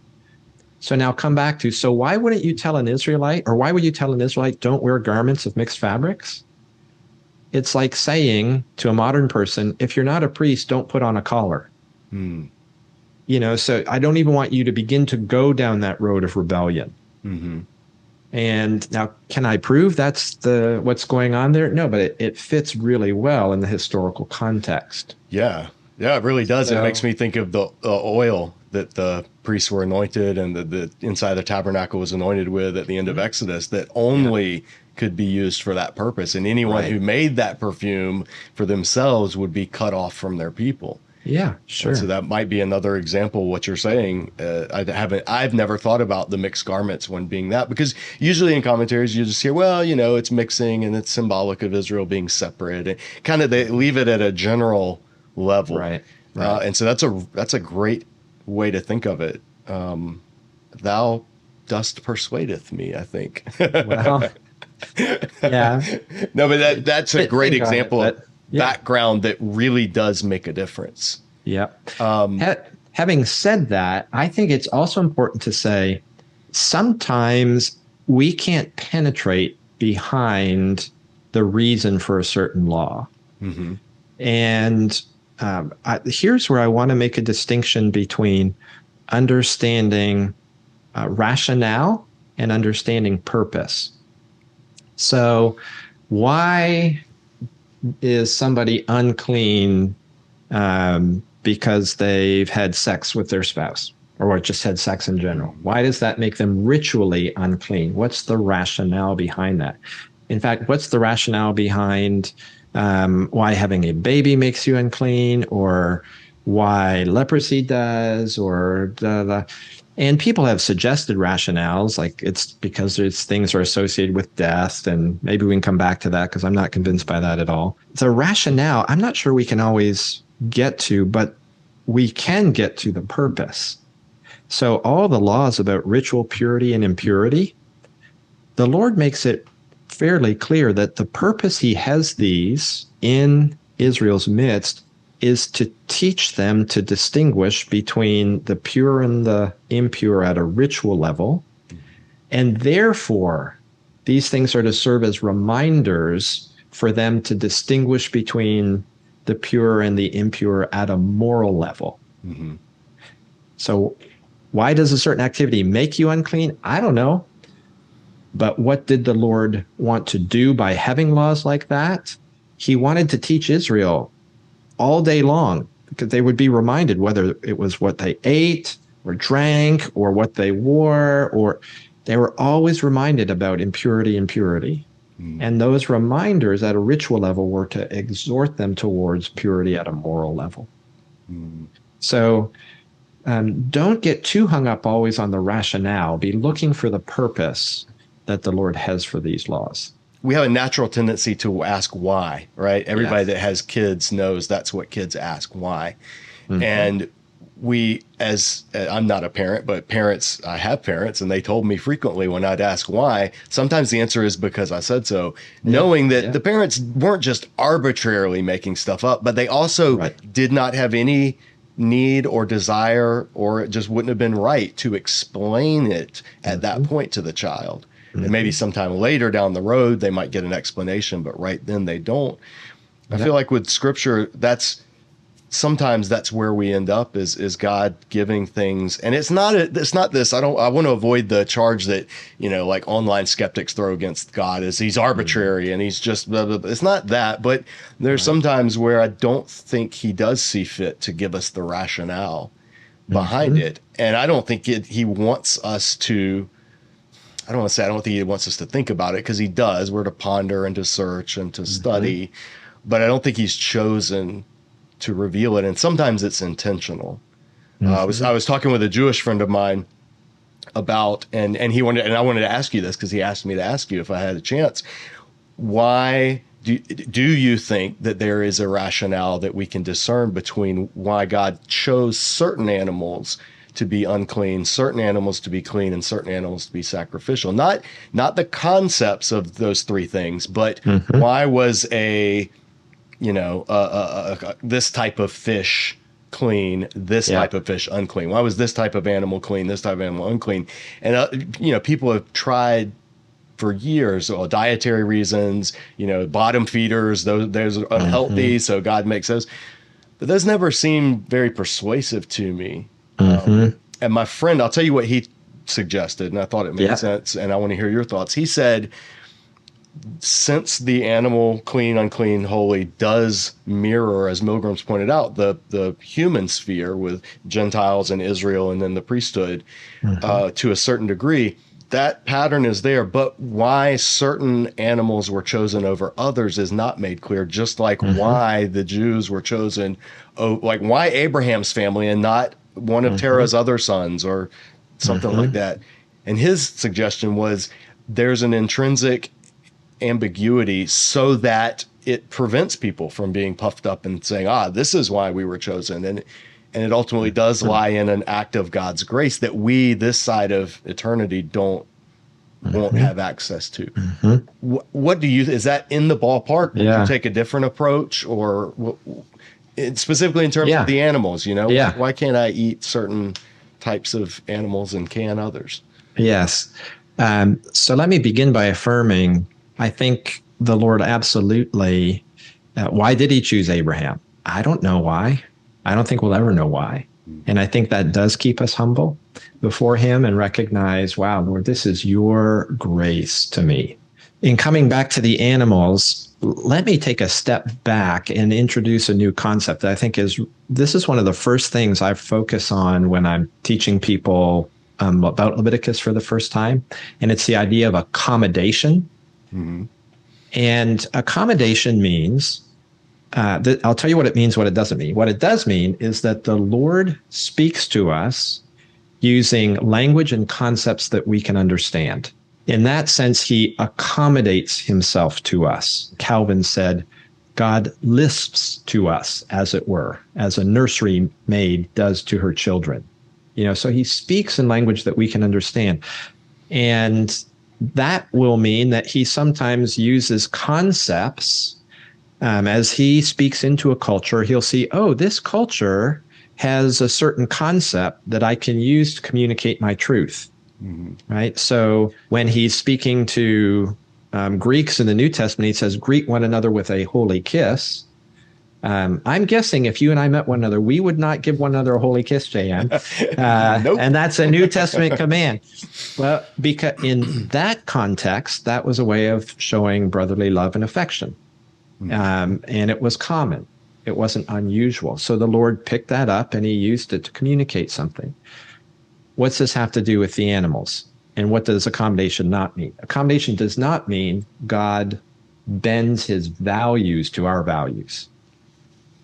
So now come back to, so why wouldn't you tell an Israelite, or why would you tell an Israelite, don't wear garments of mixed fabrics? It's like saying to a modern person, if you're not a priest, don't put on a collar. So I don't even want you to begin to go down that road of rebellion. Mm-hmm. And now, can I prove that's what's going on there? No, but it fits really well in the historical context. Yeah. Yeah, it really does. It So, makes me think of the oil that the priests were anointed and the inside the tabernacle was anointed with at the end of Exodus that only could be used for that purpose. And anyone who made that perfume for themselves would be cut off from their people. Yeah, sure. And so that might be another example of what you're saying. I've never thought about the mixed garments one being that, because usually in commentaries you just hear, well, it's mixing and it's symbolic of Israel being separate, and kind of they leave it at a general level. Right. And so that's a great way to think of it. Thou dost persuadeth me, I think. Well, yeah. No, but that's a great example of yeah. background that really does make a difference. Yep. Having said that, I think it's also important to say sometimes we can't penetrate behind the reason for a certain law. Mm-hmm. And here's where I want to make a distinction between understanding rationale and understanding purpose. So why is somebody unclean because they've had sex with their spouse or just had sex in general? Why does that make them ritually unclean? What's the rationale behind that? In fact, what's the rationale behind why having a baby makes you unclean, or why leprosy does, or and people have suggested rationales, like it's because things are associated with death, and maybe we can come back to that because I'm not convinced by that at all. The rationale, I'm not sure we can always get to, but we can get to the purpose. So all the laws about ritual purity and impurity, the Lord makes it fairly clear that the purpose he has these in Israel's midst is to teach them to distinguish between the pure and the impure at a ritual level. And therefore, these things are to serve as reminders for them to distinguish between the pure and the impure at a moral level. Mm-hmm. So why does a certain activity make you unclean? I don't know. But what did the Lord want to do by having laws like that? He wanted to teach Israel all day long, because they would be reminded, whether it was what they ate or drank or what they wore, or they were always reminded about impurity and purity. And those reminders at a ritual level were to exhort them towards purity at a moral level. So don't get too hung up always on the rationale. Be looking for the purpose that the Lord has for these laws. We have a natural tendency to ask why, right? Everybody that has kids knows that's what kids ask, why. Mm-hmm. And I'm not a parent, but I have parents, and they told me frequently when I'd ask why, sometimes the answer is because I said so, knowing that the parents weren't just arbitrarily making stuff up, but they also did not have any need or desire, or it just wouldn't have been right to explain it at that point to the child. And maybe sometime later down the road, they might get an explanation, but right then they don't. I feel like with scripture, sometimes that's where we end up is God giving things. And it's not this, I want to avoid the charge that, like online skeptics throw against God is he's arbitrary and he's just, blah, blah, blah. It's not that, but there's sometimes where I don't think he does see fit to give us the rationale behind it. And I don't think he wants us to, I don't think he wants us to think about it, because he does. We're to ponder and to search and to study, but I don't think he's chosen to reveal it. And sometimes it's intentional. I was talking with a Jewish friend of mine about, and I wanted to ask you this because he asked me to ask you if I had a chance. Why do you think that there is a rationale that we can discern between why God chose certain animals to be unclean, certain animals to be clean, and certain animals to be sacrificial? Not the concepts of those three things, but why was this type of fish clean, this type of fish unclean? Why was this type of animal clean, this type of animal unclean? And people have tried for years, dietary reasons, bottom feeders, those are unhealthy, so God makes those. But those never seem very persuasive to me. Mm-hmm. And my friend, I'll tell you what he suggested, and I thought it made Yeah. sense, and I want to hear your thoughts. He said, since the animal clean, unclean, holy does mirror, as Milgram's pointed out, the human sphere with Gentiles and Israel and then the priesthood to a certain degree, that pattern is there. But why certain animals were chosen over others is not made clear, just like why the Jews were chosen, like why Abraham's family and not one of Terah's other sons or something like that. And his suggestion was there's an intrinsic ambiguity so that it prevents people from being puffed up and saying, this is why we were chosen. And it ultimately does lie in an act of God's grace that we, this side of eternity, won't have access to. What do you, is that in the ballpark? Would you take a different approach, or specifically in terms of the animals, why can't I eat certain types of animals and can others? Yes. So let me begin by affirming, I think the Lord absolutely, why did he choose Abraham? I don't know why. I don't think we'll ever know why. And I think that does keep us humble before him and recognize, wow, Lord, this is your grace to me. In coming back to the animals, let me take a step back and introduce a new concept that I think this is one of the first things I focus on when I'm teaching people about Leviticus for the first time. And it's the idea of accommodation. And accommodation means, I'll tell you what it means, what it doesn't mean. What it does mean is that the Lord speaks to us using language and concepts that we can understand. In that sense, he accommodates himself to us. Calvin said, God lisps to us, as it were, as a nursery maid does to her children. So he speaks in language that we can understand. And that will mean that he sometimes uses concepts. As he speaks into a culture, he'll see, this culture has a certain concept that I can use to communicate my truth. Right? So when he's speaking to Greeks in the New Testament, he says, greet one another with a holy kiss. I'm guessing if you and I met one another, we would not give one another a holy kiss, JM. Nope. And that's a New Testament command. Well, because in that context, that was a way of showing brotherly love and affection. And it was common. It wasn't unusual. So the Lord picked that up and he used it to communicate something. What's this have to do with the animals? And what does accommodation not mean? Accommodation does not mean God bends his values to our values.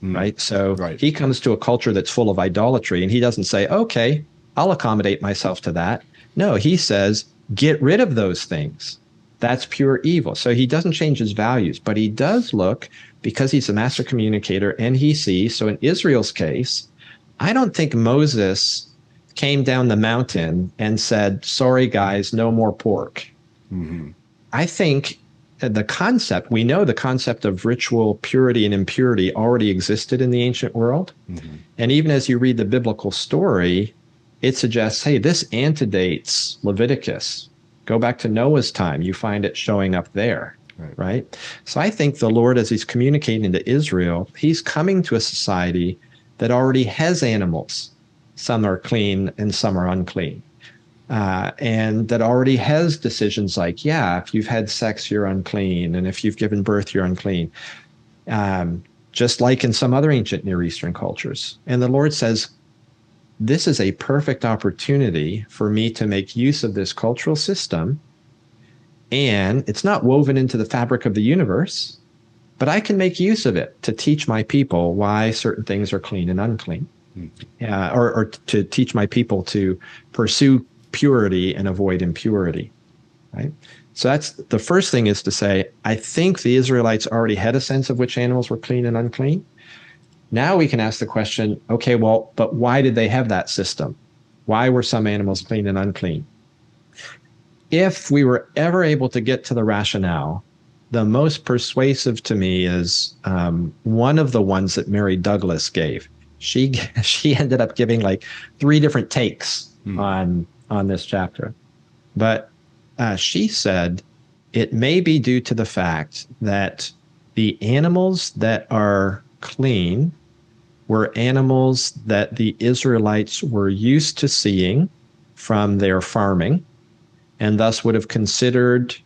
Right? So he comes to a culture that's full of idolatry and he doesn't say, okay, I'll accommodate myself to that. No, he says, get rid of those things. That's pure evil. So he doesn't change his values, but he does look, because he's a master communicator and he sees. So in Israel's case, I don't think Moses came down the mountain and said, sorry, guys, no more pork. I think we know the concept of ritual purity and impurity already existed in the ancient world. And even as you read the biblical story, it suggests, hey, this antedates Leviticus. Go back to Noah's time. You find it showing up there, right? So I think the Lord, as he's communicating to Israel, he's coming to a society that already has animals. Some are clean and some are unclean. And that already has decisions like, if you've had sex, you're unclean. And if you've given birth, you're unclean. Just like in some other ancient Near Eastern cultures. And the Lord says, this is a perfect opportunity for me to make use of this cultural system. And it's not woven into the fabric of the universe, but I can make use of it to teach my people why certain things are clean and unclean. Or to teach my people to pursue purity and avoid impurity, right? So that's the first thing, is to say, I think the Israelites already had a sense of which animals were clean and unclean. Now we can ask the question, okay, well, but why did they have that system? Why were some animals clean and unclean? If we were ever able to get to the rationale, the most persuasive to me is one of the ones that Mary Douglas gave. She ended up giving like 3 different takes on this chapter. But she said it may be due to the fact that the animals that are clean were animals that the Israelites were used to seeing from their farming and thus would have considered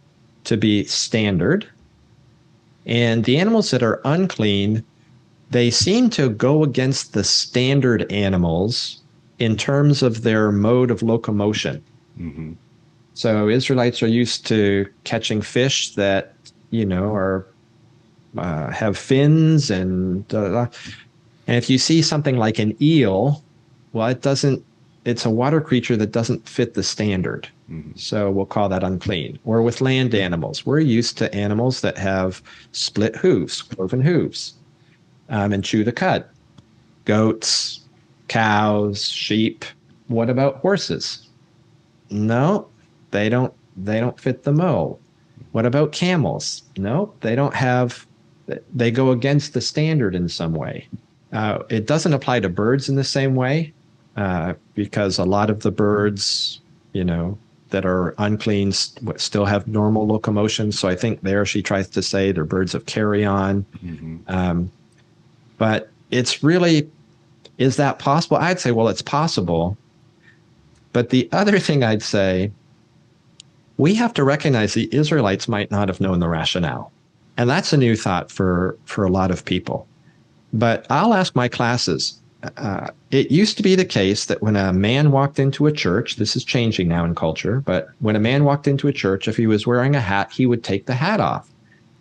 to be standard. And the animals that are unclean, they seem to go against the standard animals in terms of their mode of locomotion. Mm-hmm. So Israelites are used to catching fish that, are have fins and if you see something like an eel, well, it's a water creature that doesn't fit the standard. Mm-hmm. So we'll call that unclean. Or with land animals, we're used to animals that have split hooves, cloven hooves, and chew the cud. Goats, cows, sheep. What about horses? No, they don't fit the mold. What about camels? No, they go against the standard in some way. It doesn't apply to birds in the same way, because a lot of the birds, that are unclean still have normal locomotion. So I think there she tries to say they're birds of carrion. Mm-hmm. But it's really, is that possible? I'd say, well, it's possible. But the other thing I'd say, we have to recognize the Israelites might not have known the rationale. And that's a new thought for a lot of people. But I'll ask my classes, it used to be the case that when a man walked into a church, this is changing now in culture, but when a man walked into a church, if he was wearing a hat, he would take the hat off.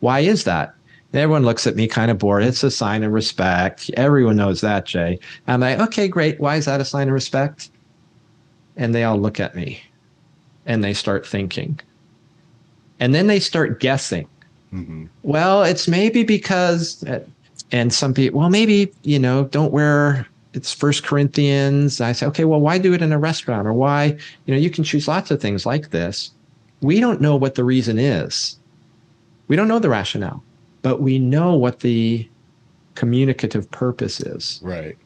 Why is that? And everyone looks at me kind of bored. It's a sign of respect. Everyone knows that, Jay. I'm like, okay, great. Why is that a sign of respect? And they all look at me and they start thinking. And then they start guessing. Mm-hmm. Well, it's maybe because, and some people, well, maybe, don't wear, it's 1 Corinthians. I say, okay, well, why do it in a restaurant? Or why, you can choose lots of things like this. We don't know what the reason is. We don't know the rationale, but we know what the communicative purpose is. Right.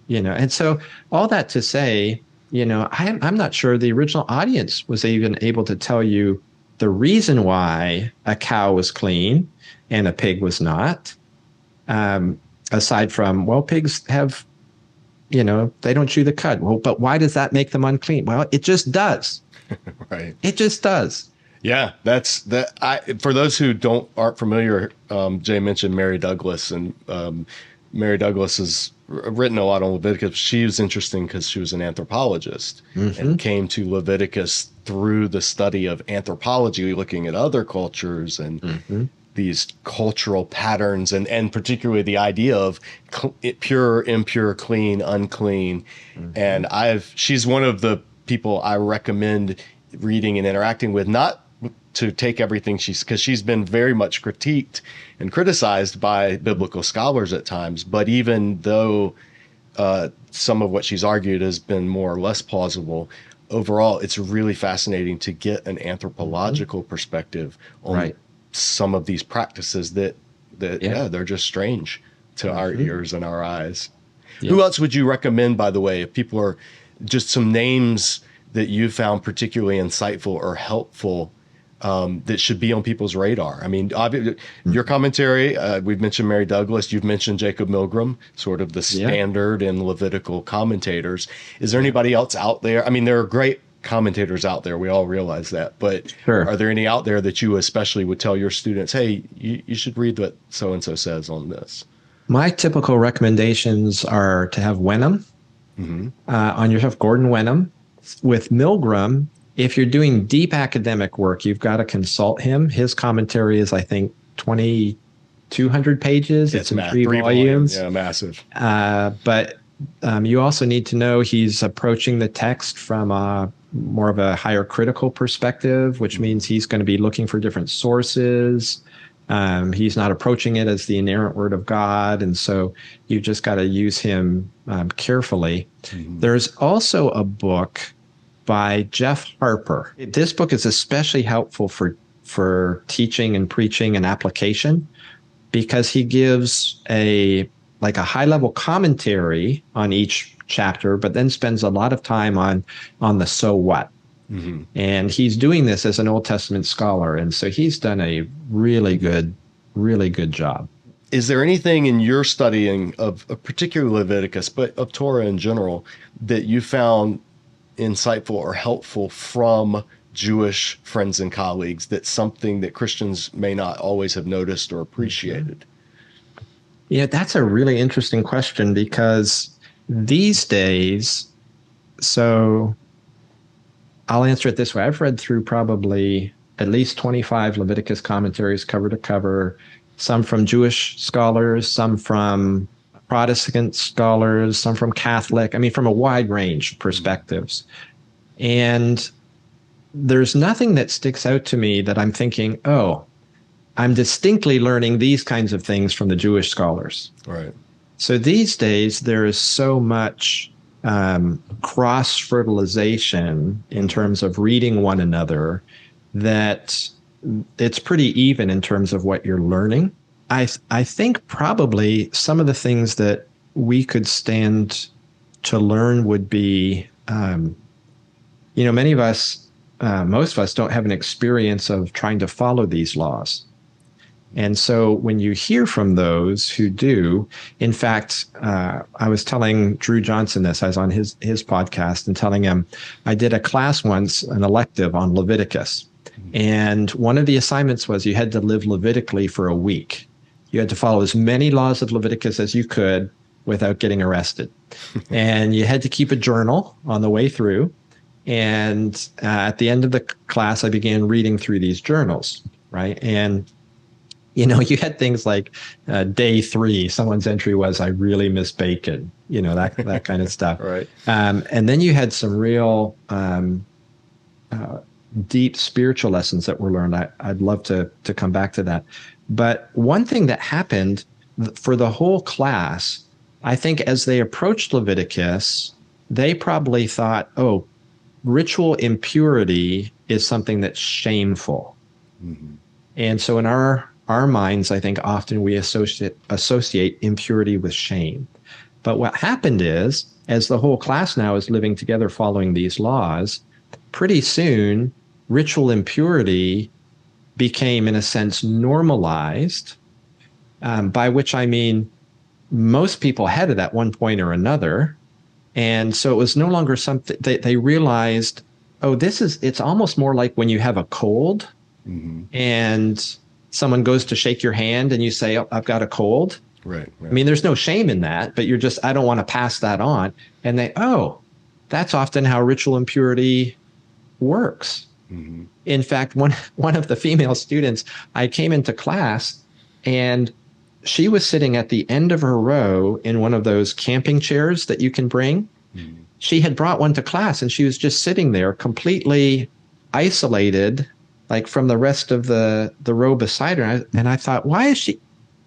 And so all that to say, I'm not sure the original audience was even able to tell you the reason why a cow was clean and a pig was not. Aside from, well, pigs have, they don't chew the cud. Well, but why does that make them unclean? Well, it just does. Right. It just does. Yeah, that's that. For those who aren't familiar, Jay mentioned Mary Douglas, and Mary Douglas has written a lot on Leviticus. She was interesting because she was an anthropologist and came to Leviticus through the study of anthropology, looking at other cultures and these cultural patterns, and particularly the idea of pure, impure, clean, unclean. And she's one of the people I recommend reading and interacting with, not to take everything because she's been very much critiqued and criticized by biblical scholars at times. But even though some of what she's argued has been more or less plausible, overall, it's really fascinating to get an anthropological perspective on some of these practices that they're just strange to our ears and our eyes. Yeah. Who else would you recommend, by the way, if people are just some names that you found particularly insightful or helpful that should be on people's radar? I mean, your commentary, we've mentioned Mary Douglas, you've mentioned Jacob Milgram, sort of the standard and Levitical commentators. Is there anybody else out there? I mean, there are great commentators out there. We all realize that. But are there any out there that you especially would tell your students, hey, you should read what so-and-so says on this? My typical recommendations are to have Wenham on yourself, Gordon Wenham. With Milgram, if you're doing deep academic work, you've got to consult him. His commentary is, I think, 2,200 pages. It's in three volumes. Yeah, massive. But you also need to know he's approaching the text from more of a higher critical perspective, which means he's going to be looking for different sources. He's not approaching it as the inerrant word of God. And so you've just got to use him carefully. There's also a book by Jeff Harper. This book is especially helpful for teaching and preaching and application, because he gives a high-level commentary on each chapter, but then spends a lot of time on the so what. And he's doing this as an Old Testament scholar, and so he's done a really good job. is there anything in your studying of particularly Leviticus, but of Torah in general, that you found insightful or helpful from Jewish friends and colleagues, that's something that Christians may not always have noticed or appreciated? Yeah, that's a really interesting question because these days, so I'll answer it this way. I've read through probably at least 25 Leviticus commentaries cover to cover, some from Jewish scholars, some from Protestant scholars, some from Catholic, I mean, from a wide range of perspectives. And there's nothing that sticks out to me that I'm thinking, oh, I'm distinctly learning these kinds of things from the Jewish scholars. Right. So these days, there is so much cross-fertilization in terms of reading one another that it's pretty even in terms of what you're learning. I think probably some of the things that we could stand to learn would be, many of us, most of us don't have an experience of trying to follow these laws. And so when you hear from those who do, in fact, I was telling Drew Johnson this, I was on his podcast and telling him, I did a class once, an elective on Leviticus. And one of the assignments was you had to live Levitically for a week. You had to follow as many laws of Leviticus as you could without getting arrested. And you had to keep a journal on the way through. And at the end of the class, I began reading through these journals, right? And you had things like day 3, someone's entry was, I really miss bacon, that kind of stuff. Right. And then you had some real deep spiritual lessons that were learned. I'd love to come back to that. But one thing that happened for the whole class, I think as they approached Leviticus, they probably thought, oh, ritual impurity is something that's shameful. Mm-hmm. And so in our minds, I think often we associate impurity with shame. But what happened is, as the whole class now is living together following these laws, pretty soon ritual impurity became, in a sense, normalized, by which I mean most people had it at one point or another. And so it was no longer something they realized, oh, it's almost more like when you have a cold, mm-hmm. and someone goes to shake your hand and you say, oh, I've got a cold. Right. I mean, there's no shame in that, but you're just, I don't want to pass that on. And that's often how ritual impurity works. Mm-hmm. In fact, one of the female students, I came into class and she was sitting at the end of her row in one of those camping chairs that you can bring. Mm-hmm. She had brought one to class and she was just sitting there completely isolated, like from the rest of the row beside her. And I thought, why is she?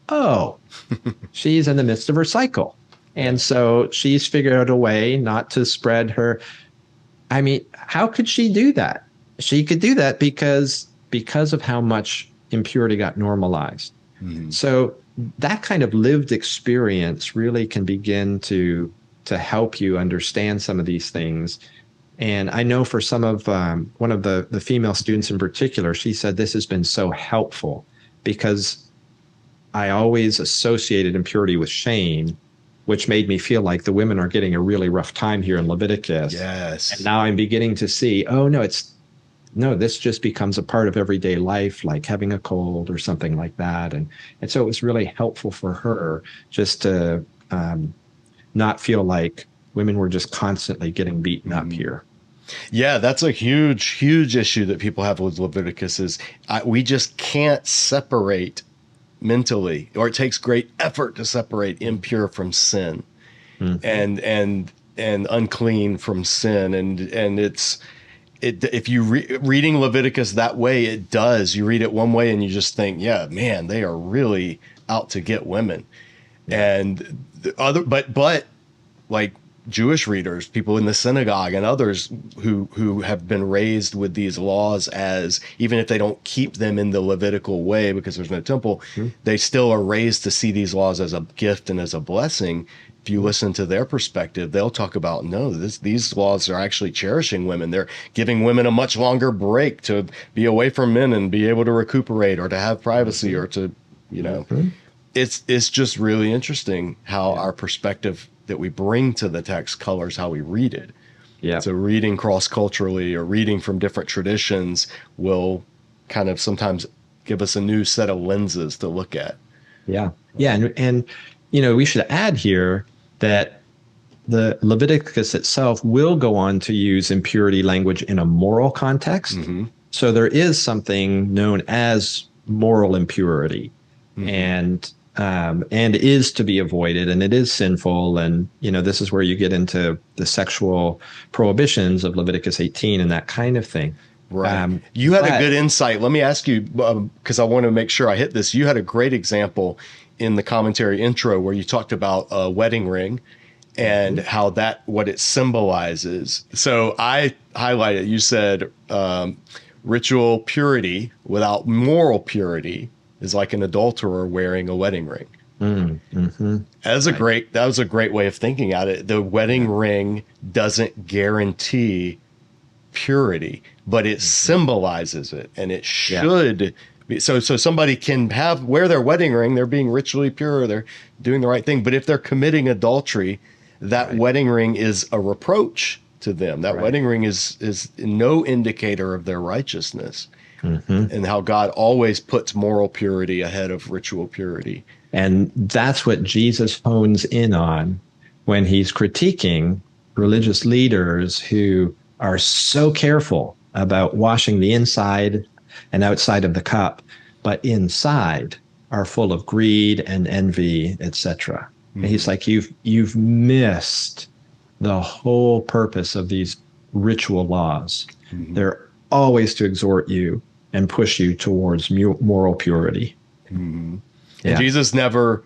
Oh, she's in the midst of her cycle. And so she's figured out a way not to spread her. I mean, how could she do that? She could do that because of how much impurity got normalized. Mm-hmm. So that kind of lived experience really can begin to help you understand some of these things. And I know for some of one of the female students in particular, she said this has been so helpful because I always associated impurity with shame, which made me feel like the women are getting a really rough time here in Leviticus. Yes. And now I'm beginning to see, this just becomes a part of everyday life, like having a cold or something like that. And so it was really helpful for her just to not feel like women were just constantly getting beaten up here. Yeah, that's a huge, huge issue that people have with Leviticus is we just can't separate mentally, or it takes great effort to separate impure from sin, mm-hmm. and unclean from sin. And if you reading Leviticus that way, it does. You read it one way and you just think, yeah, man, they are really out to get women. Yeah. And but like Jewish readers, people in the synagogue and others who have been raised with these laws, as even if they don't keep them in the Levitical way because there's no temple, mm-hmm. they still are raised to see these laws as a gift and as a blessing. If you listen to their perspective, they'll talk about, these laws are actually cherishing women. They're giving women a much longer break to be away from men and be able to recuperate or to have privacy, mm-hmm. or to, Mm-hmm. it's just really interesting how our perspective that we bring to the text colors how we read it. Yeah. So reading cross-culturally or reading from different traditions will kind of sometimes give us a new set of lenses to look at. Yeah. Yeah. And we should add here that the Leviticus itself will go on to use impurity language in a moral context. Mm-hmm. So there is something known as moral impurity, mm-hmm. and is to be avoided, and it is sinful. And, this is where you get into the sexual prohibitions of Leviticus 18 and that kind of thing. Right. You had a good insight. Let me ask you, because I want to make sure I hit this. You had a great example in the commentary intro where you talked about a wedding ring and mm-hmm. how what it symbolizes. So I highlighted, you said ritual purity without moral purity is like an adulterer wearing a wedding ring. Mm-hmm. That was a great way of thinking at it. The wedding ring doesn't guarantee purity, but it symbolizes it, and it should be. So somebody can wear their wedding ring, they're being ritually pure, they're doing the right thing. But if they're committing adultery, that wedding ring is a reproach to them. That wedding ring is no indicator of their righteousness, mm-hmm. and how God always puts moral purity ahead of ritual purity. And that's what Jesus hones in on when he's critiquing religious leaders who are so careful about washing the inside and outside of the cup, but inside are full of greed and envy, etc. Mm-hmm. And he's like, you've missed the whole purpose of these ritual laws. Mm-hmm. They're always to exhort you and push you towards moral purity. Mm-hmm. Yeah. And Jesus never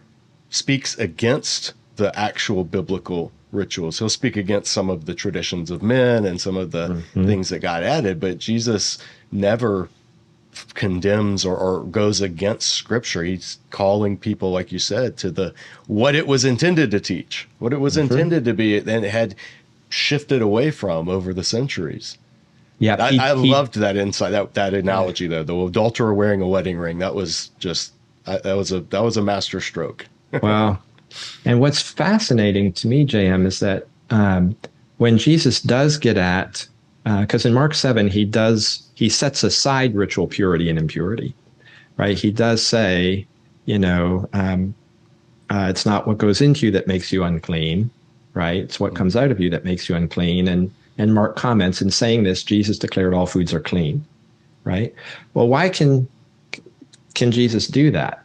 speaks against the actual biblical rituals. He'll speak against some of the traditions of men and some of the mm-hmm. things that got added, but Jesus never condemns or goes against Scripture. He's calling people, like you said, to what it was intended to teach, what it was mm-hmm. intended to be, and it had shifted away from over the centuries. Yeah, I loved that insight, that analogy though. The adulterer wearing a wedding ring. That was just that was a master stroke. Wow. And what's fascinating to me, JM, is that when Jesus does get at, because in Mark 7, he sets aside ritual purity and impurity, right? He does say, it's not what goes into you that makes you unclean, right? It's what comes out of you that makes you unclean. And Mark comments, in saying this, Jesus declared all foods are clean, right? Well, why can Jesus do that?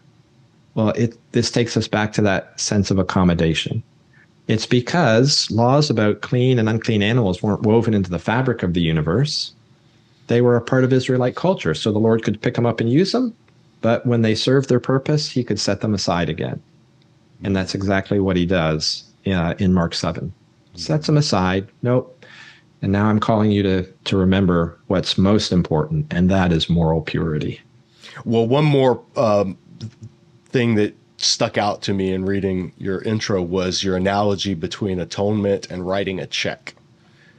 Well, this takes us back to that sense of accommodation. It's because laws about clean and unclean animals weren't woven into the fabric of the universe. They were a part of Israelite culture, so the Lord could pick them up and use them, but when they served their purpose, he could set them aside again. And that's exactly what he does in Mark 7. Sets them aside. Nope. And now I'm calling you to remember what's most important, and that is moral purity. Well, one more thing that stuck out to me in reading your intro was your analogy between atonement and writing a check.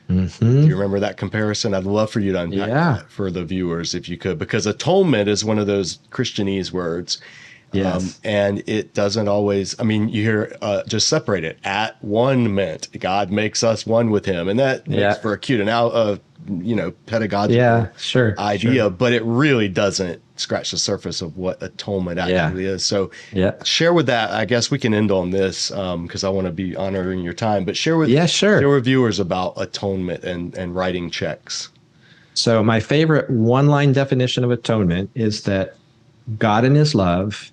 Mm-hmm. Do you remember that comparison? I'd love for you to unpack that for the viewers, if you could, because atonement is one of those Christianese words. Yes. And it doesn't always, you hear just separate it. At one meant God makes us one with him. And that makes for a cute pedagogical idea, but it really doesn't scratch the surface of what atonement actually is. So share with that. I guess we can end on this because I want to be honoring your time, but share with viewers about atonement and writing checks. So my favorite one-line definition of atonement is that God in his love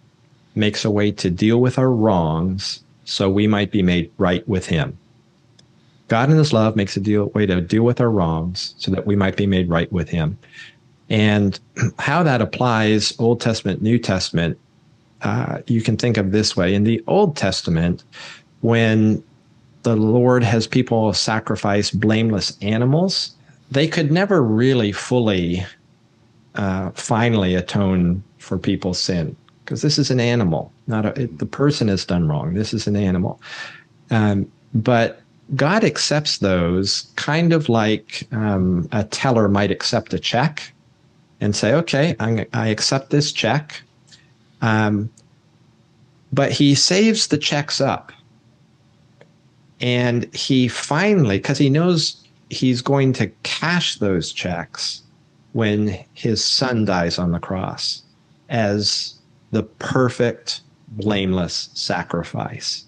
makes a way to deal with our wrongs so we might be made right with him. God in his love makes a way to deal with our wrongs so that we might be made right with him. And how that applies, Old Testament, New Testament, you can think of this way. In the Old Testament, when the Lord has people sacrifice blameless animals, they could never really fully, finally atone for people's sin, because this is an animal, the person has done wrong. This is an animal. But God accepts those kind of like a teller might accept a check and say, okay, I accept this check. But he saves the checks up. And he finally, because he knows he's going to cash those checks when his son dies on the cross as the perfect, blameless sacrifice.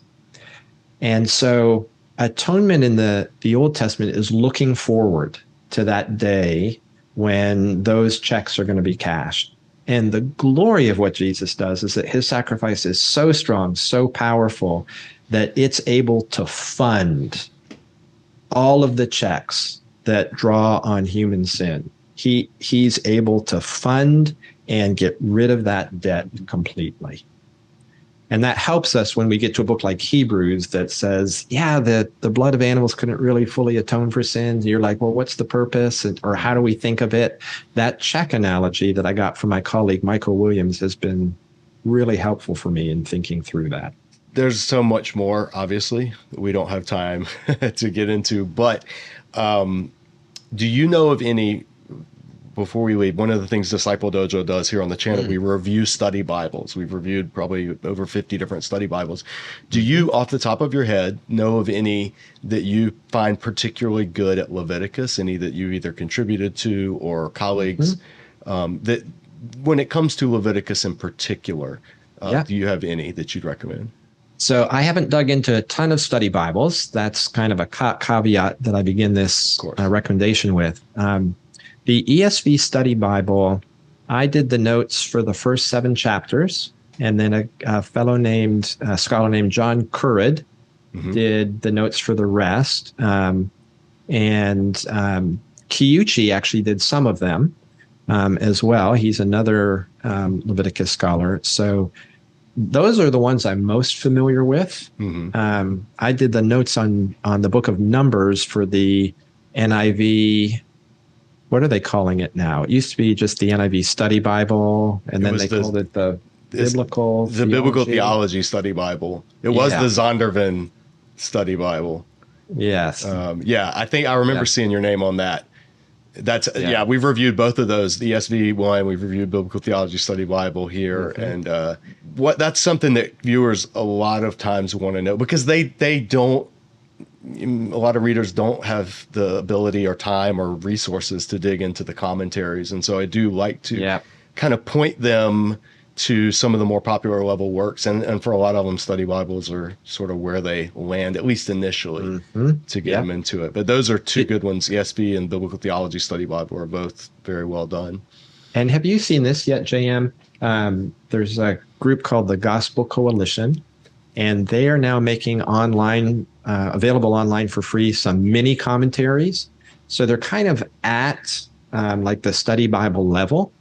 And so atonement in the Old Testament is looking forward to that day when those checks are going to be cashed. And the glory of what Jesus does is that his sacrifice is so strong, so powerful, that it's able to fund all of the checks that draw on human sin. He's able to fund and get rid of that debt completely. And that helps us when we get to a book like Hebrews that says, yeah, the blood of animals couldn't really fully atone for sins. You're like, well, what's the purpose? Or how do we think of it? That check analogy that I got from my colleague, Michael Williams, has been really helpful for me in thinking through that. There's so much more, obviously, we don't have time to get into. But do you know of any, before we leave, one of the things Disciple Dojo does here on the channel, we review study Bibles. We've reviewed probably over 50 different study Bibles. Do you, off the top of your head, know of any that you find particularly good at Leviticus? Any that you either contributed to or colleagues? That when it comes to Leviticus in particular, do you have any that you'd recommend? So I haven't dug into a ton of study Bibles. That's kind of a caveat that I begin this recommendation with. The ESV Study Bible, I did the notes for the first 7 chapters, and then a scholar named John Currid did the notes for the rest. And Kiyuchi actually did some of them as well. He's another Leviticus scholar. So those are the ones I'm most familiar with. I did the notes on the book of Numbers for the NIV. What are they calling it now? It used to be just the NIV Study Bible, and then they called it the Biblical Theology Study Bible. It was the Zondervan Study Bible. Yes. I think I remember seeing your name on that. That's we've reviewed both of those. The ESV one, we've reviewed Biblical Theology Study Bible here, and that's something that viewers a lot of times want to know, because they don't. A lot of readers don't have the ability or time or resources to dig into the commentaries, and so I do like to kind of point them to some of the more popular level works, and for a lot of them, study Bibles are sort of where they land, at least initially, to get them into it. But those are 2 good ones. ESV and Biblical Theology Study Bible are both very well done. And have you seen this yet, JM? There's a group called the Gospel Coalition, and they are now making available online for free some mini commentaries. So they're kind of at like the study Bible level,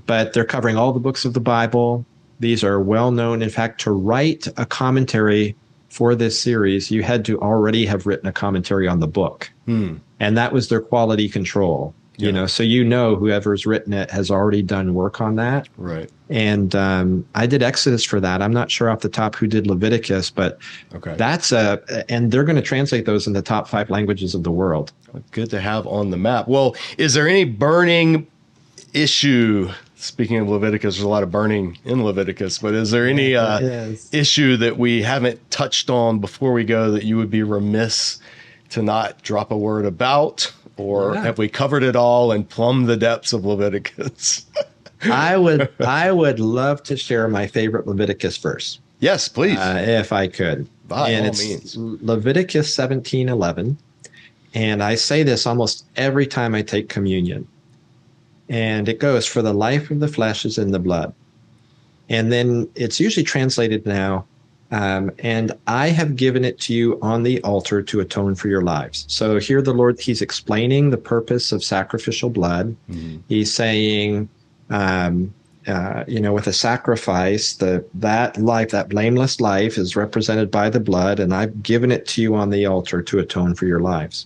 but they're covering all the books of the Bible. These are well known. In fact, to write a commentary for this series, you had to already have written a commentary on the book. And that was their quality control. You know, so whoever's written it has already done work on that. Right. And I did Exodus for that. I'm not sure off the top who did Leviticus, but that's and they're going to translate those in the top 5 languages of the world. Good to have on the map. Well, is there any burning issue? Speaking of Leviticus, there's a lot of burning in Leviticus, but is there any issue that we haven't touched on before we go that you would be remiss to not drop a word about? Or have we covered it all and plumbed the depths of Leviticus? I would love to share my favorite Leviticus verse. Yes, please. If I could. By all means. Leviticus 17:11. And I say this almost every time I take communion. And it goes, "For the life of the flesh is in the blood." And then it's usually translated now, "and I have given it to you on the altar to atone for your lives." So here the Lord, he's explaining the purpose of sacrificial blood. He's saying, with a sacrifice, that life, that blameless life is represented by the blood, and I've given it to you on the altar to atone for your lives.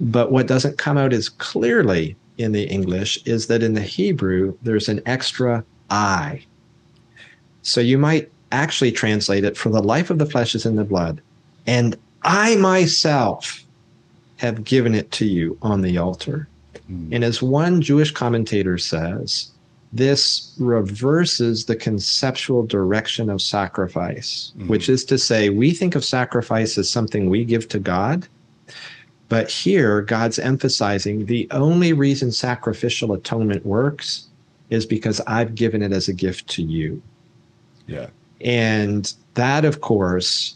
But what doesn't come out as clearly in the English is that in the Hebrew, there's an extra I. So you might actually translate it, "For the life of the flesh is in the blood, and I myself have given it to you on the altar." And as one Jewish commentator says, this reverses the conceptual direction of sacrifice, which is to say, we think of sacrifice as something we give to God. But here, God's emphasizing the only reason sacrificial atonement works is because I've given it as a gift to you. Yeah. And that, of course,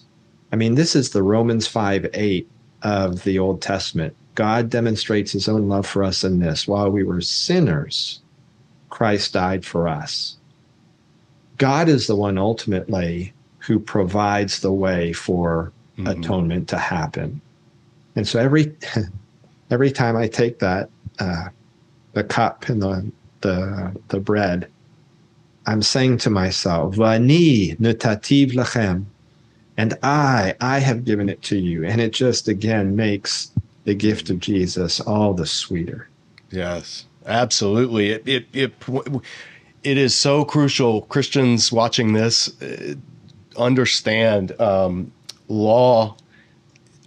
I mean, this is the Romans 5:8 of the Old Testament. God demonstrates his own love for us in this: while we were sinners, Christ died for us. God is the one ultimately who provides the way for atonement to happen. And so every time I take that, the cup and the bread, I'm saying to myself, Vani nutativ lachem, and I have given it to you. And it just, again, makes the gift of Jesus all the sweeter. Yes, absolutely. It is so crucial. Christians watching this understand law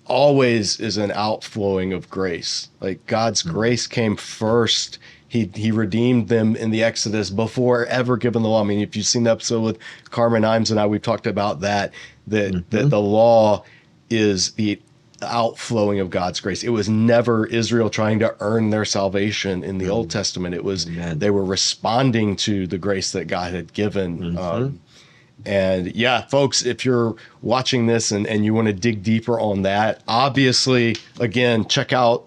always is an outflowing of grace. Like God's grace came first. He redeemed them in the Exodus before ever given the law. I mean, if you've seen the episode with Carmen Imes and I, we've talked about that the law is the outflowing of God's grace. It was never Israel trying to earn their salvation in the Old Testament. It was they were responding to the grace that God had given. And yeah, folks, if you're watching this and you want to dig deeper on that, obviously, again, check out,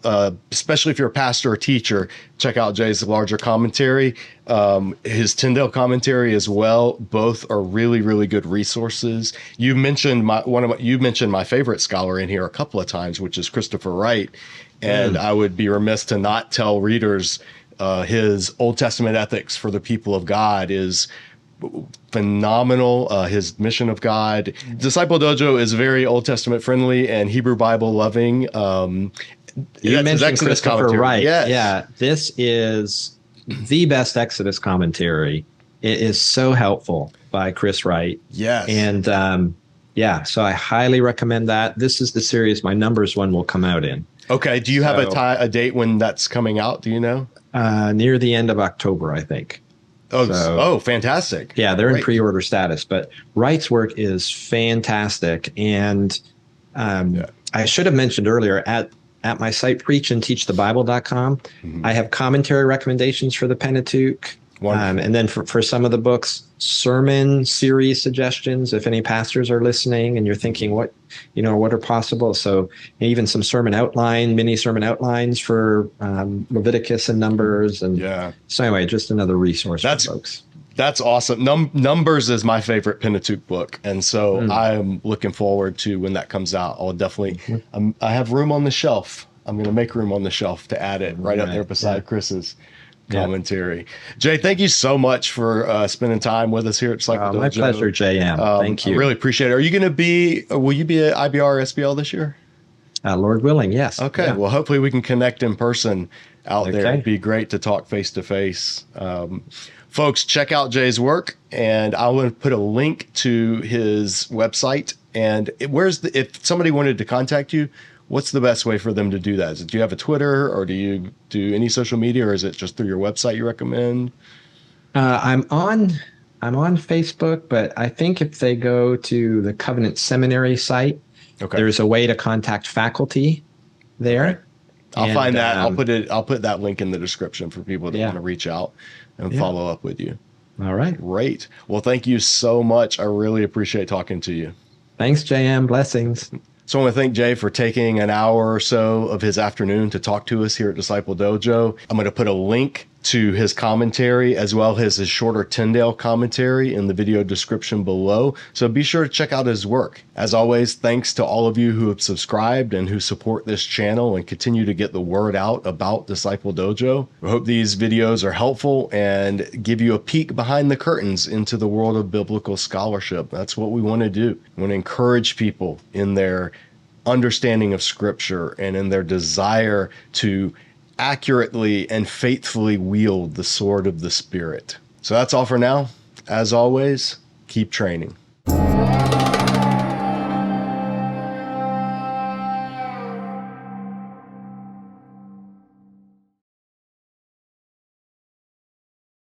especially if you're a pastor or teacher, check out Jay's larger commentary, his Tindale commentary as well. Both are really, really good resources. You mentioned my favorite scholar in here a couple of times, which is Christopher Wright. And I would be remiss to not tell readers his Old Testament ethics for the people of God is phenomenal. His Mission of God. Disciple Dojo is very Old Testament friendly and Hebrew Bible loving. You mentioned Christopher Wright. Yes. Yeah, this is the best Exodus commentary. It is so helpful by Chris Wright. Yes. And so I highly recommend that. This is the series my Numbers one will come out in. Okay. Do you have a date when that's coming out? Do you know? Near the end of October, I think. Oh, fantastic. Yeah, they're in pre-order status, but Wright's work is fantastic. And I should have mentioned earlier at my site, preachandteachthebible.com, I have commentary recommendations for the Pentateuch. And then for some of the books, sermon series suggestions, if any pastors are listening and you're thinking what are possible. So even some mini sermon outlines for Leviticus and Numbers. And so anyway, just another resource for folks. That's awesome. Numbers is my favorite Pentateuch book. And so I'm looking forward to when that comes out. I'll definitely, I have room on the shelf. I'm going to make room on the shelf to add it right up there beside Chris's commentary. Jay, thank you so much for spending time with us here at Disciple Dojo. My pleasure, JM. Thank you. I really appreciate it. Will you be at IBR SBL this year? Lord willing, yes. Okay. Yeah. Well, hopefully we can connect in person out there. It'd be great to talk face to face. Folks, check out Jay's work, and I will put a link to his website. And if somebody wanted to contact you, what's the best way for them to do that? Do you have a Twitter, or do you do any social media, or is it just through your website you recommend? I'm on Facebook, but I think if they go to the Covenant Seminary site, there's a way to contact faculty there. Okay. I'll find that. I'll put that link in the description for people that want to reach out and follow up with you. All right. Great. Well, thank you so much. I really appreciate talking to you. Thanks, JM. Blessings. So I want to thank Jay for taking an hour or so of his afternoon to talk to us here at Disciple Dojo. I'm going to put a link to his commentary as well as his shorter Tindale commentary in the video description below. So be sure to check out his work. As always, thanks to all of you who have subscribed and who support this channel and continue to get the word out about Disciple Dojo. I hope these videos are helpful and give you a peek behind the curtains into the world of biblical scholarship. That's what we want to do. We want to encourage people in their understanding of Scripture and in their desire to accurately and faithfully wield the sword of the Spirit. So that's all for now. As always, keep training.